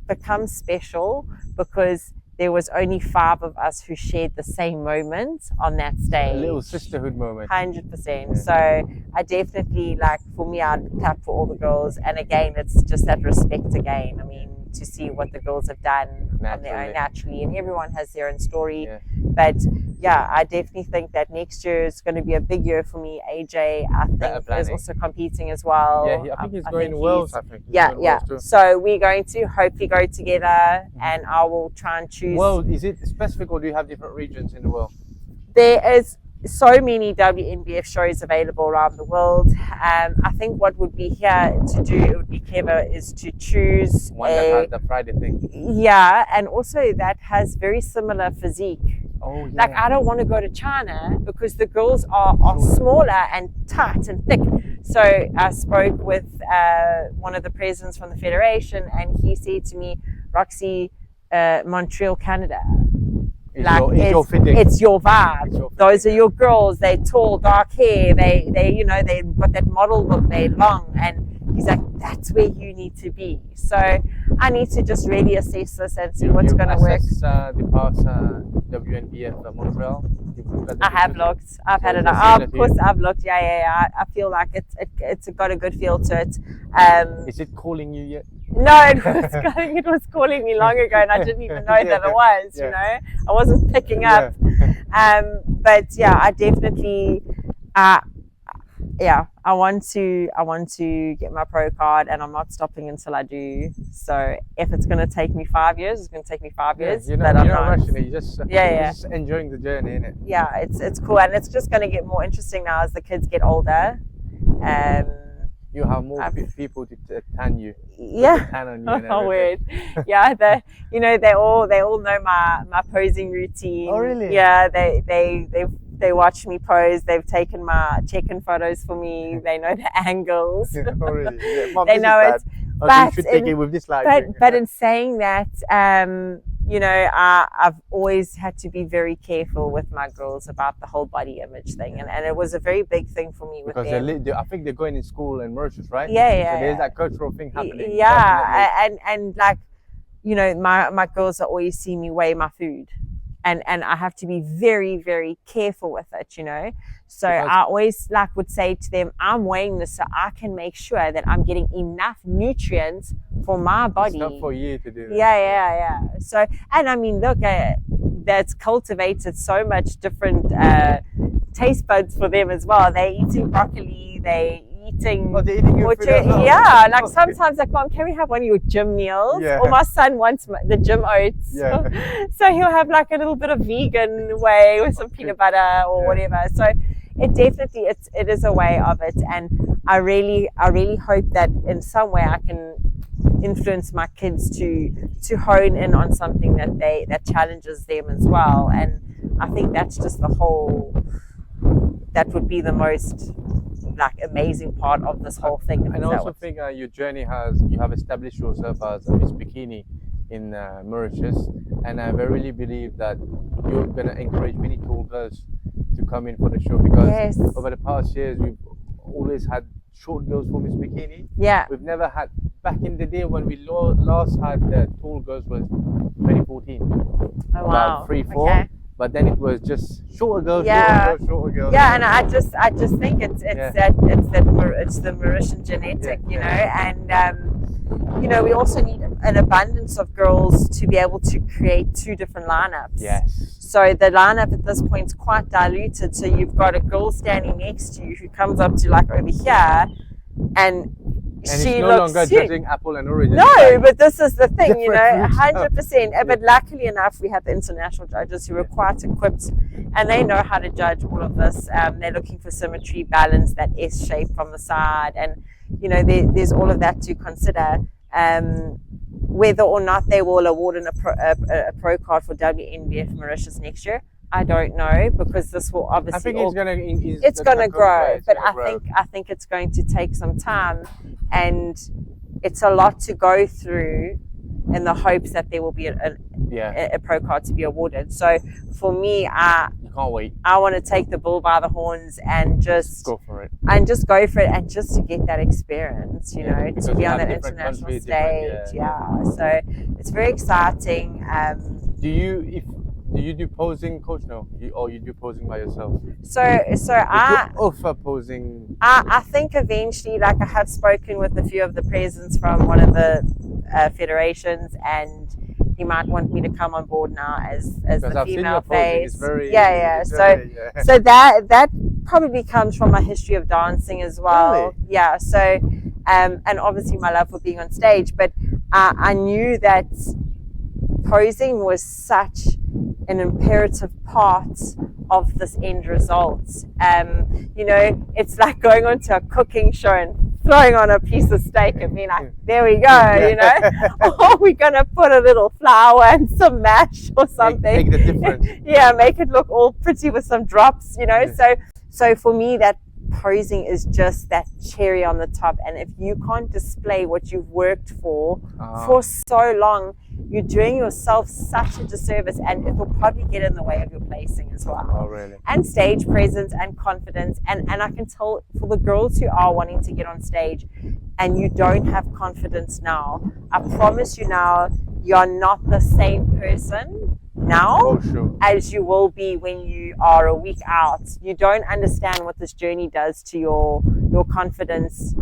becomes special because there was only 5 of us who shared the same moment on that stage. A little sisterhood moment. 100%. Yeah. So I definitely, like, for me, I'd clap for all the girls. And again, it's just that respect again. I mean, to see what the girls have done on their own naturally. And everyone has their own story. Yeah. But yeah, I definitely think that next year is going to be a big year for me. AJ, I think, is planning. also competing as well. Yeah, I think he's going well. I think he's Yeah, going yeah. well too. So we're going to hopefully go together, and I will try and choose. Well, is it specific or do you have different regions in the world? There is so many WNBF shows available around the world. I think what would be here to do, it would be clever, is to choose One that has the Friday thing. yeah, and also that has very similar physique. Oh, yeah. Like, I don't want to go to China because the girls are smaller and tight and thick. So I spoke with one of the presidents from the federation, and he said to me, Roxy, Montreal, Canada. It's your vibe. Those are your girls. They're tall, dark hair. They they've got that model look. They're long, and he's like, that's where you need to be. So I need to just really assess this and see what's going to work. The past WNBF Montreal. I have looked. I've had it. Of course, I've looked. Yeah. I feel like it's got a good feel to it. Is it calling you yet? No, it was calling me long ago, and I didn't even know that it was. You know, I wasn't picking up. But yeah, I definitely. yeah, I want to get my pro card, and I'm not stopping until I do. So if it's going to take me 5 years, it's going to take me 5 years. You're but not, I'm you're not not rushing it. You're just you're just enjoying the journey, innit? Yeah, it's cool, and it's just going to get more interesting now as the kids get older. You have more people to tan you. Yeah. Tan on you and Oh, everything. weird. Yeah, they all know my posing routine. Oh, really? Yeah, they watch me pose. They've taken my check-in photos for me. They know the angles. Oh, really? Yeah. Mom, They know it. Okay, you should take it with this lighting. But in saying that, I've always had to be very careful with my girls about the whole body image thing, and it was a very big thing for me with because them. I think they're going in school in Mauritius, right? Yeah. So there's that cultural thing happening. Yeah, and like, my girls are always see me weigh my food. And I have to be very, very careful with it, So I always would say to them, I'm weighing this so I can make sure that I'm getting enough nutrients for my body. It's not for you to do that. Yeah. So, and I mean, look, that's cultivated so much different taste buds for them as well. They're eating broccoli, they're eating your food as well? Yeah, like sometimes like, Mom, can we have one of your gym meals? Yeah. Or my son wants the gym oats. Yeah. So he'll have like a little bit of vegan whey with some peanut butter or whatever. So it definitely it is a way of it, and I really hope that in some way I can influence my kids to hone in on something that challenges them as well. And I think that's just that would be the most amazing part of this whole thing. And I also think your journey you have established yourself as a Miss Bikini in Mauritius, and I really believe that you're going to encourage many tall girls to come in for the show, because over the past years we've always had short girls for Miss Bikini. Yeah. We've never had, back in the day when we last had the tall girls was 2014. Oh, wow. About 3-4. Okay. But then it was just shorter girls, shorter girls. Yeah, and I just think it's the Mauritian genetic, and we also need an abundance of girls to be able to create 2 different lineups. Yes. So the lineup at this point is quite diluted. So you've got a girl standing next to you who comes up to over here, and she no looks longer judging apple and orange. No, but this is the thing, 100%. Yeah. But luckily enough, we have the international judges who are quite equipped, and they know how to judge all of this. They're looking for symmetry, balance, that S shape from the side, and there's all of that to consider. Whether or not they will award a pro card for WNBF Mauritius next year, I don't know, because this will obviously. I think it's going to grow, but I think it's going to take some time, and it's a lot to go through in the hopes that there will be a pro card to be awarded. So for me, you can't wait. I want to take the bull by the horns and just go for it, and just to get that experience, to be on that international stage. So it's very exciting. Do you do posing, Coach? No, or you do posing by yourself? So I offer posing. I think eventually, I have spoken with a few of the presidents from one of the federations, and he might want me to come on board now as the female face. So that probably comes from my history of dancing as well. Really? Yeah. So and obviously my love for being on stage, but I knew that posing was such an imperative part of this end result. It's like going onto a cooking show and throwing on a piece of steak and being like, there we go, or we're gonna put a little flour and some mash or something. Make the difference. Make it look all pretty with some drops, So for me, that posing is just that cherry on the top, and if you can't display what you've worked for so long, you're doing yourself such a disservice, and it will probably get in the way of your placing as well. Oh, really? And stage presence and confidence, and I can tell for the girls who are wanting to get on stage and you don't have confidence now, I promise you now, you're not the same person now as you will be when you are a week out. You don't understand what this journey does to your confidence.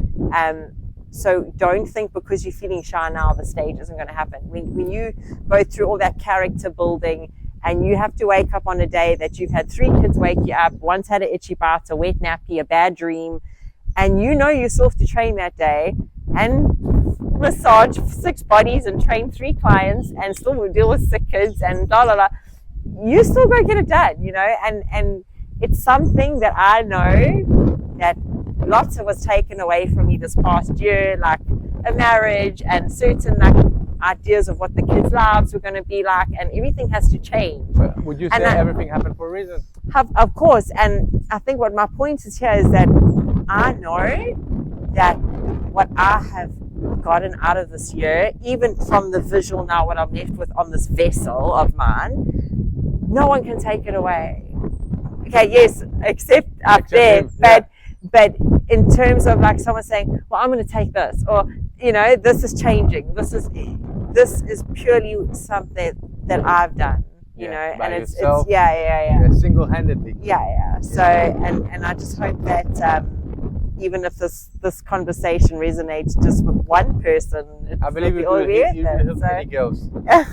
So don't think because you're feeling shy now the stage isn't going to happen. When you go through all that character building, and you have to wake up on a day that you've had 3 kids wake you up, one's had an itchy bite, a wet nappy, a bad dream, and you know yourself to train that day and massage 6 bodies and train 3 clients and still deal with sick kids and blah blah blah, you still go get it done, you know. And it's something that I know that lots of was taken away from me this past year, like a marriage and certain like ideas of what the kids' lives were going to be like, and everything has to change. But would you say everything happened for a reason? Of course, and I think what my point is here is that I know that what I have gotten out of this year, even from the visual now, what I'm left with on this vessel of mine, no one can take it away. Okay, yes, except up there, him, yeah. but in terms of like someone saying, well, I'm going to take this, or you know, this is changing. This is purely something that I've done, you know, and it's single-handedly. So and I just hope that even if this conversation resonates just with one person, I believe it will help many girls,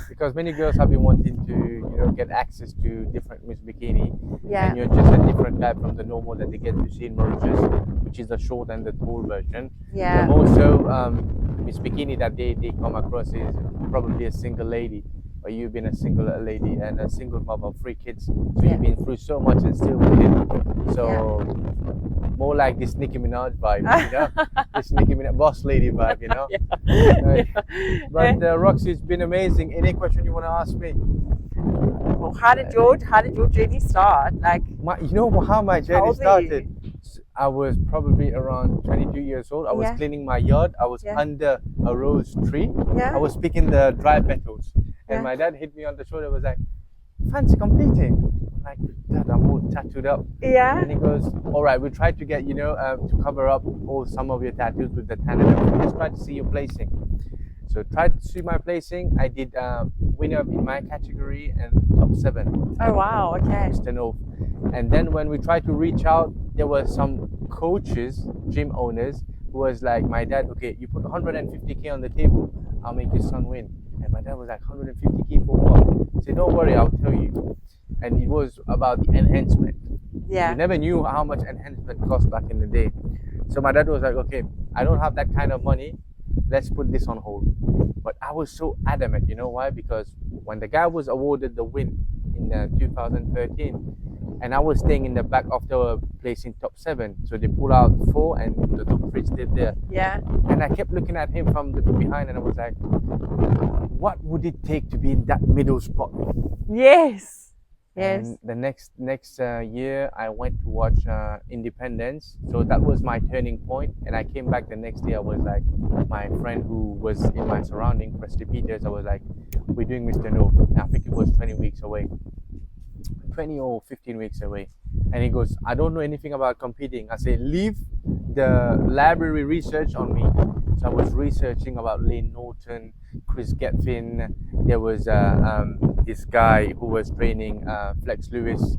because many girls have been wanting to get access to different Miss Bikini, and you're just a different guy from the normal that they get to see in Mauritius, which is the short and the tall version. And also Miss Bikini that they come across is probably a single lady, or you've been a single lady and a single mom of 3 kids, so you've been through so much and still with it. So more like this Nicki Minaj vibe, you know, this Nicki Minaj boss lady vibe, you know. But Roxy, it's been amazing. Any question you want to ask me? Well, how did your journey start? Like, you know how my journey started? I was probably around 22 years old. I was cleaning my yard. I was under a rose tree. I was picking the dry petals, and my dad hit me on the shoulder. Was like, "Fancy competing?" I'm like, "Dad, I'm all tattooed up." And he goes, "All right, we'll try to get to cover up some of your tattoos with the tan, and let's try to see your placing." So tried to see my placing. I did winner in my category and top 7. Oh wow! Okay. Mr. No. And then when we tried to reach out, there were some coaches, gym owners, who was like, "My dad, okay, you put 150k on the table, I'll make your son win." And my dad was like, 150k for what? I said, "Don't worry, I'll tell you." And it was about the enhancement. We never knew how much enhancement cost back in the day. So my dad was like, "Okay, I don't have that kind of money. Let's put this on hold." But I was so adamant, you know why? Because when the guy was awarded the win in 2013, and I was staying in the back of the place in top 7, so they pull out 4 and the top 3 stayed there. And I kept looking at him from behind, and I was like, what would it take to be in that middle spot? And the next year, I went to watch Independence. So that was my turning point. And I came back the next day. I was like, my friend who was in my surrounding, Presley Peters, I was like, "We're doing Mr. No." I think it was 20 weeks away. 20 or 15 weeks away. And he goes, "I don't know anything about competing." I say, "Leave the library research on me." So I was researching about Lane Norton, Chris Gethin. There was this guy who was training Flex Lewis,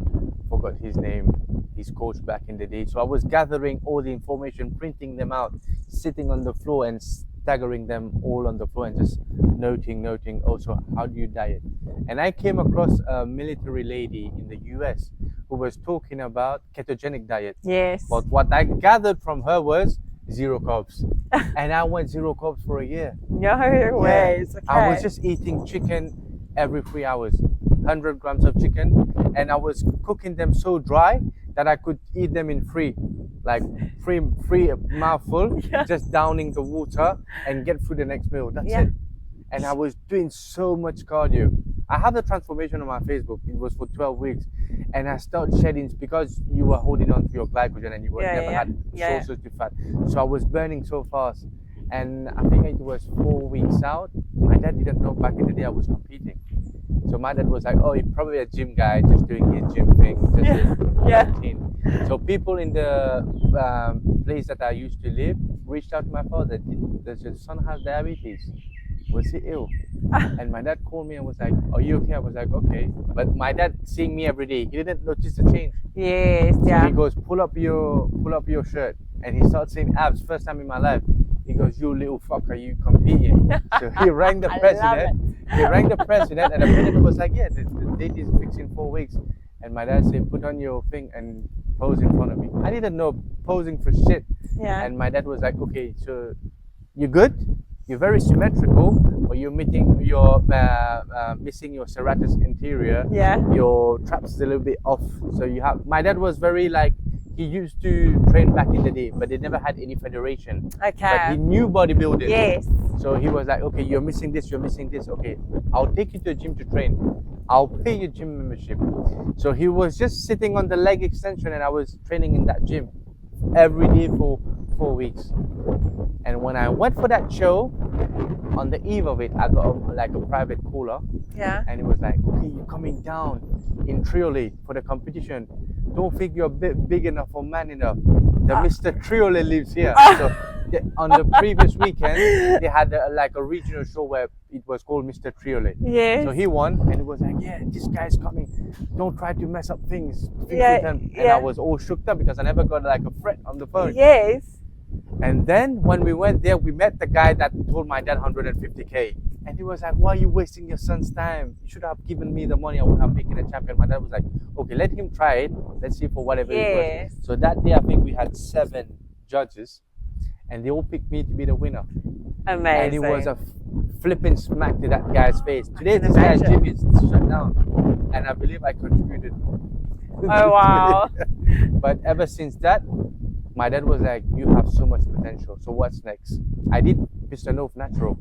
forgot his name, his coach back in the day. So I was gathering all the information, printing them out, sitting on the floor and staggering them all on the floor and just noting also, how do you diet? And I came across a military lady in the US who was talking about ketogenic diet. But what I gathered from her was 0 carbs. And I went 0 carbs for a year. No ways. Okay. I was just eating chicken every 3 hours, 100 grams of chicken, and I was cooking them so dry that I could eat them in free mouthful, just downing the water and get through the next meal. That's it. And I was doing so much cardio. I have the transformation on my Facebook. It was for 12 weeks. And I started shedding because you were holding on to your glycogen and you were never had sources to fat. So I was burning so fast. And I think it was 4 weeks out. My dad didn't know back in the day I was competing. So my dad was like, "Oh, you're probably a gym guy just doing his gym thing." Routine. So people in the place that I used to live reached out to my father. "Does your son have diabetes? Was he ill?" And my dad called me and was like, "Are you okay?" I was like, "Okay." But my dad seeing me every day, he didn't notice the change. So he goes, pull up your shirt. And he starts saying abs, first time in my life. He goes, "You little fucker, you competing." So he rang the president. He rang the president, and the president was like, "Yeah, the date is fixed in 4 weeks." And my dad said, "Put on your thing and pose in front of me." I didn't know posing for shit. Yeah. And my dad was like, okay, so you're good, you're very symmetrical, but you're missing your serratus interior. Yeah. Your traps is a little bit off. So you have. My dad was very like, he used to train back in the day, but they never had any federation. But he Okay. knew bodybuilding. Yes. So he was like, okay, you're missing this, you're missing this. Okay, I'll take you to a gym to train. I'll pay you gym membership. So he was just sitting on the leg extension, and I was training in that gym every day for 4 weeks. And when I went for that show, on the eve of it, I got a private caller, Yeah. and it was like, okay, you're coming down in Triole for the competition. Don't think you're big enough or man enough. The Mr. Triole lives here. So on the previous weekend, they had a regional show where it was called Mr. Triole. Yes. So he won, and it was like, yeah, this guy's coming. Don't try to mess up things. Yeah, With him. And yeah. I was all shook up because I never got like a threat on the phone. Yes. And then when we went there, we met the guy that told my dad 150K. And he was like, why are you wasting your son's time? You should have given me the money. I would have made it a champion. My dad was like, okay, let him try it. Let's see for whatever it Yes. was. So that day, I think we had 7 judges, and they all picked me to be the winner. Amazing. And it was a flipping smack to that guy's face. Today, can this guy's imagine. gym is shut down. And I believe I contributed. Oh, wow. But ever since that, my dad was like, you have so much potential. So what's next? I did Mr. Nov Natural.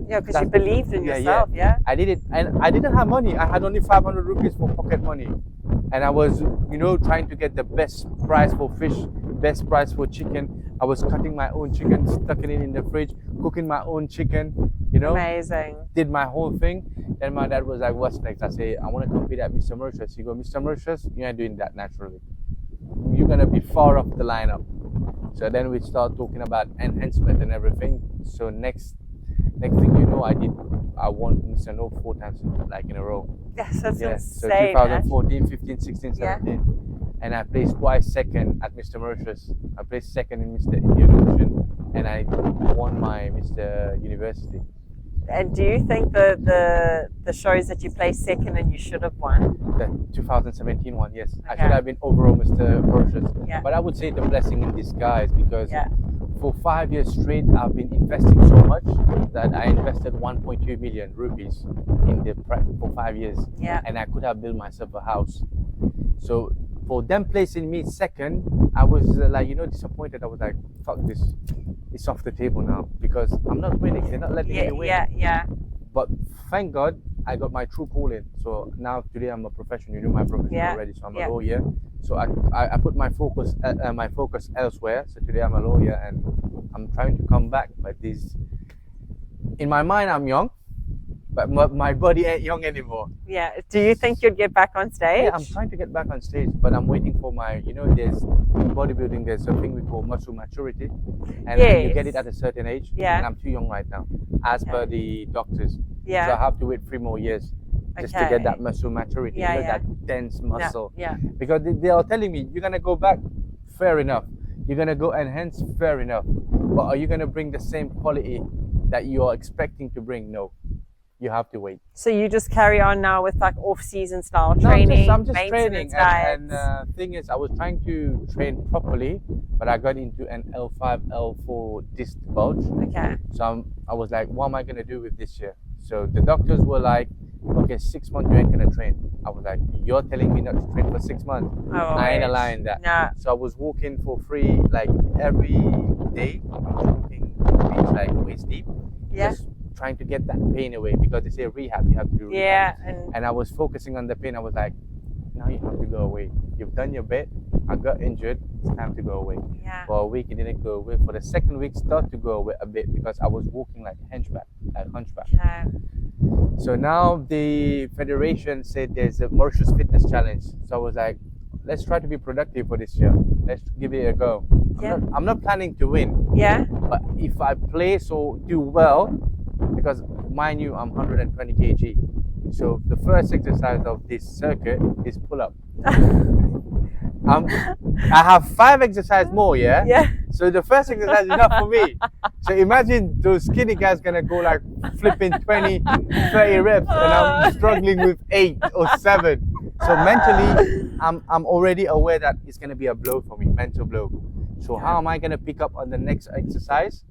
Yeah, because you believed in Yeah, yourself, yeah? I did it, and I didn't have money. I had only 500 rupees for pocket money. And I was, trying to get the best price for fish, best price for chicken. I was cutting my own chicken, stuck it in the fridge, cooking my own chicken, Amazing. did my whole thing. Then my dad was like, what's next? I say, I want to compete at Mr. Mauritius. He goes, Mr. Mauritius, you're not doing that naturally. You're going to be far off the lineup. So then we start talking about enhancement and everything. So next thing you know, I won Mr. No 4 times in a row. Yes, that's So insane. 2014, 15, 16, Yeah. 17. And I placed twice second at Mr. Mauritius. I placed second in Mr. Indian Ocean, and I won my Mr. University. And do you think the shows that you placed second and you should have won? The 2017 one, yes. I Okay. should have been overall Mr. Mauritius. Yeah. But I would say the blessing in disguise, because Yeah. for 5 years straight, I've been investing so much that I invested 1.2 million rupees in the prep for 5 years. Yeah. And I could have built myself a house. So for them placing me second, I was disappointed. I was like, fuck this. It's off the table now because I'm not winning. They're not letting me win. Yeah. But thank God I got my true calling. So now today I'm a professional. You know my profession Yeah. already. So I'm Yeah. a lawyer. So I put my focus elsewhere. So today I'm a lawyer and I'm trying to come back. But in my mind I'm young, but my body ain't young anymore. Yeah. Do you think you'd get back on stage? Yeah, I'm trying to get back on stage, but I'm waiting for my, there's in bodybuilding, there's something we call muscle maturity. And you get it Yes. at a certain age. Yeah. And I'm too young right now, as Okay. per the doctors. So I Yeah. have to wait 3 more years just to Okay. get that muscle maturity, Yeah, yeah. that dense muscle. Yeah. Because they are telling me, you're going to go back, fair enough. You're going to go enhance, fair enough. But are you going to bring the same quality that you are expecting to bring? No. You have to wait. So you just carry on now with like off-season style No, training, I'm just training. maintenance diets. And thing is, I was trying to train properly, but I got into an L5, L4 disc bulge. Okay. So I was like, what am I going to do with this year? So the doctors were like, okay, 6 months you ain't going to train. I was like, you're telling me not to train for 6 months? Oh, I ain't wish. allowing that. No. So I was walking for free, like every day. I was walking beach, like waist deep. Yeah. Just trying to get that pain away, because they say rehab, you have to do rehab. Yeah. And I was focusing on the pain. I was like, now you have to go away. You've done your bit. I got injured. It's time to go away. Yeah. For a week, it didn't go away. For the second week, start to go away a bit because I was walking like a hunchback. Okay. So now the federation said there's a Mauritius Fitness Challenge. So I was like, let's try to be productive for this year. Let's give it a go. Yeah. I'm not planning to win, Yeah. but if I place or do well, because mind you, I'm 120 kg. So the first exercise of this circuit is pull up. I have 5 exercises more, yeah? Yeah. So the first exercise is enough for me. So imagine those skinny guys gonna go like flipping 20, 30 reps, and I'm struggling with 8 or 7. So mentally, I'm already aware that it's gonna be a blow for me, mental blow. So how am I going to pick up on the next exercise?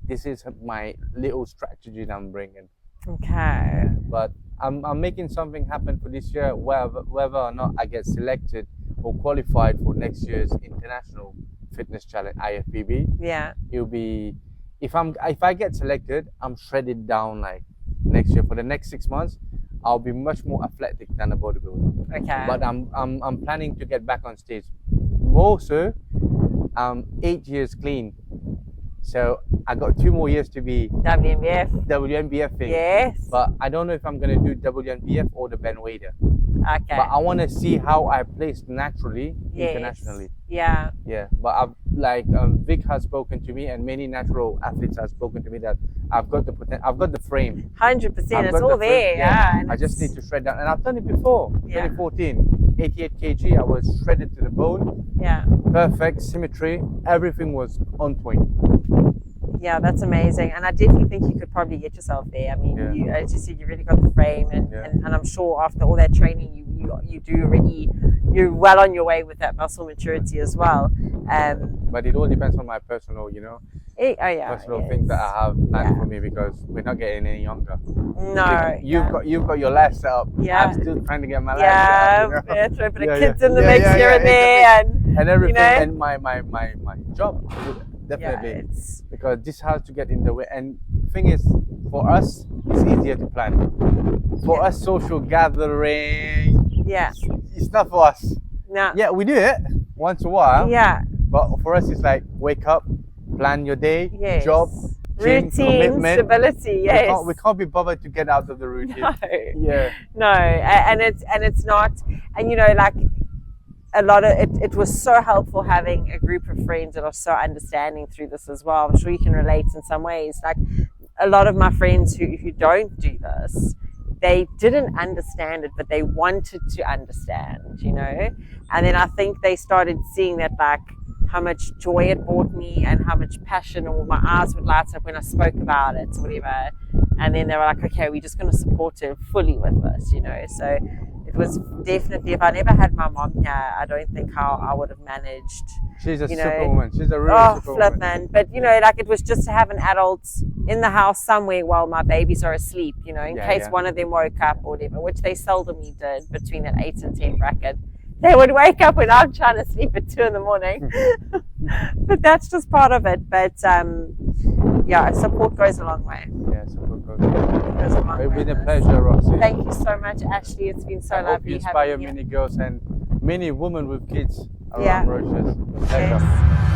This is my little strategy that I'm bringing. Okay. But I'm making something happen for this year, whether or not I get selected or qualified for next year's International Fitness Challenge IFBB. Yeah. It'll be, if I get selected, I'm shredded down like next year. For the next 6 months, I'll be much more athletic than a bodybuilder. Okay. But I'm planning to get back on stage. More so, 8 years clean. So I got 2 more years to be WNBF thing. Yes. But I don't know if I'm gonna do WNBF or the Ben Wader. Okay. But I want to see how I place naturally internationally. Yeah. Yeah. But I've Vic has spoken to me, and many natural athletes have spoken to me that I've got the potential. I've got the frame. 100%. It's all there. Yeah. And I just need to shred down, and I've done it before. Yeah. 2014, 88 kg. I was shredded to the bone. Yeah. Perfect symmetry. Everything was on point. Yeah, that's amazing, and I definitely think you could probably get yourself there. I mean, you, as you said, you really got the frame, and I'm sure after all that training, you're well on your way with that muscle maturity as well. But it all depends on my personal, personal things that I have planned for me, because we're not getting any younger. No, you've got your last set up. Yeah. I'm still trying to get my last set up. Yeah, throw a bit of kids in the mix here and there, and everything, and my job. Definitely, because this has to get in the way. And thing is, for us, it's easier to plan. For us, social gathering, it's not for us. No. Yeah, we do it once in a while. Yeah. But for us, it's like wake up, plan your day, Yes. job, gym, Routine, commitment. stability. Yes. We can't be bothered to get out of the routine. No. Yeah. No, and it's not, and like a lot of it was so helpful having a group of friends that are so understanding through this as well. I'm sure you can relate in some ways. Like a lot of my friends who don't do this, they didn't understand it, but they wanted to understand, and then I think they started seeing that, like, how much joy it brought me and how much passion, or my eyes would light up when I spoke about it, whatever. And then they were like, okay, we're just going to support her fully with this, so it was definitely, if I never had my mom here, I don't think how I would have managed. She's a superwoman. She's a real superwoman. Flip, man. But like, it was just to have an adult in the house somewhere while my babies are asleep, in case one of them woke up or whatever, which they seldomly did between that 8 and 10 bracket. They would wake up when I'm trying to sleep at 2 in the morning. But that's just part of it. But support goes a long way. Yeah, support goes a long way. It's been a pleasure, Roxy. Thank you so much, Ashley. It's been so lovely. I hope you inspire many girls and many women with kids around Mauritius. Yes.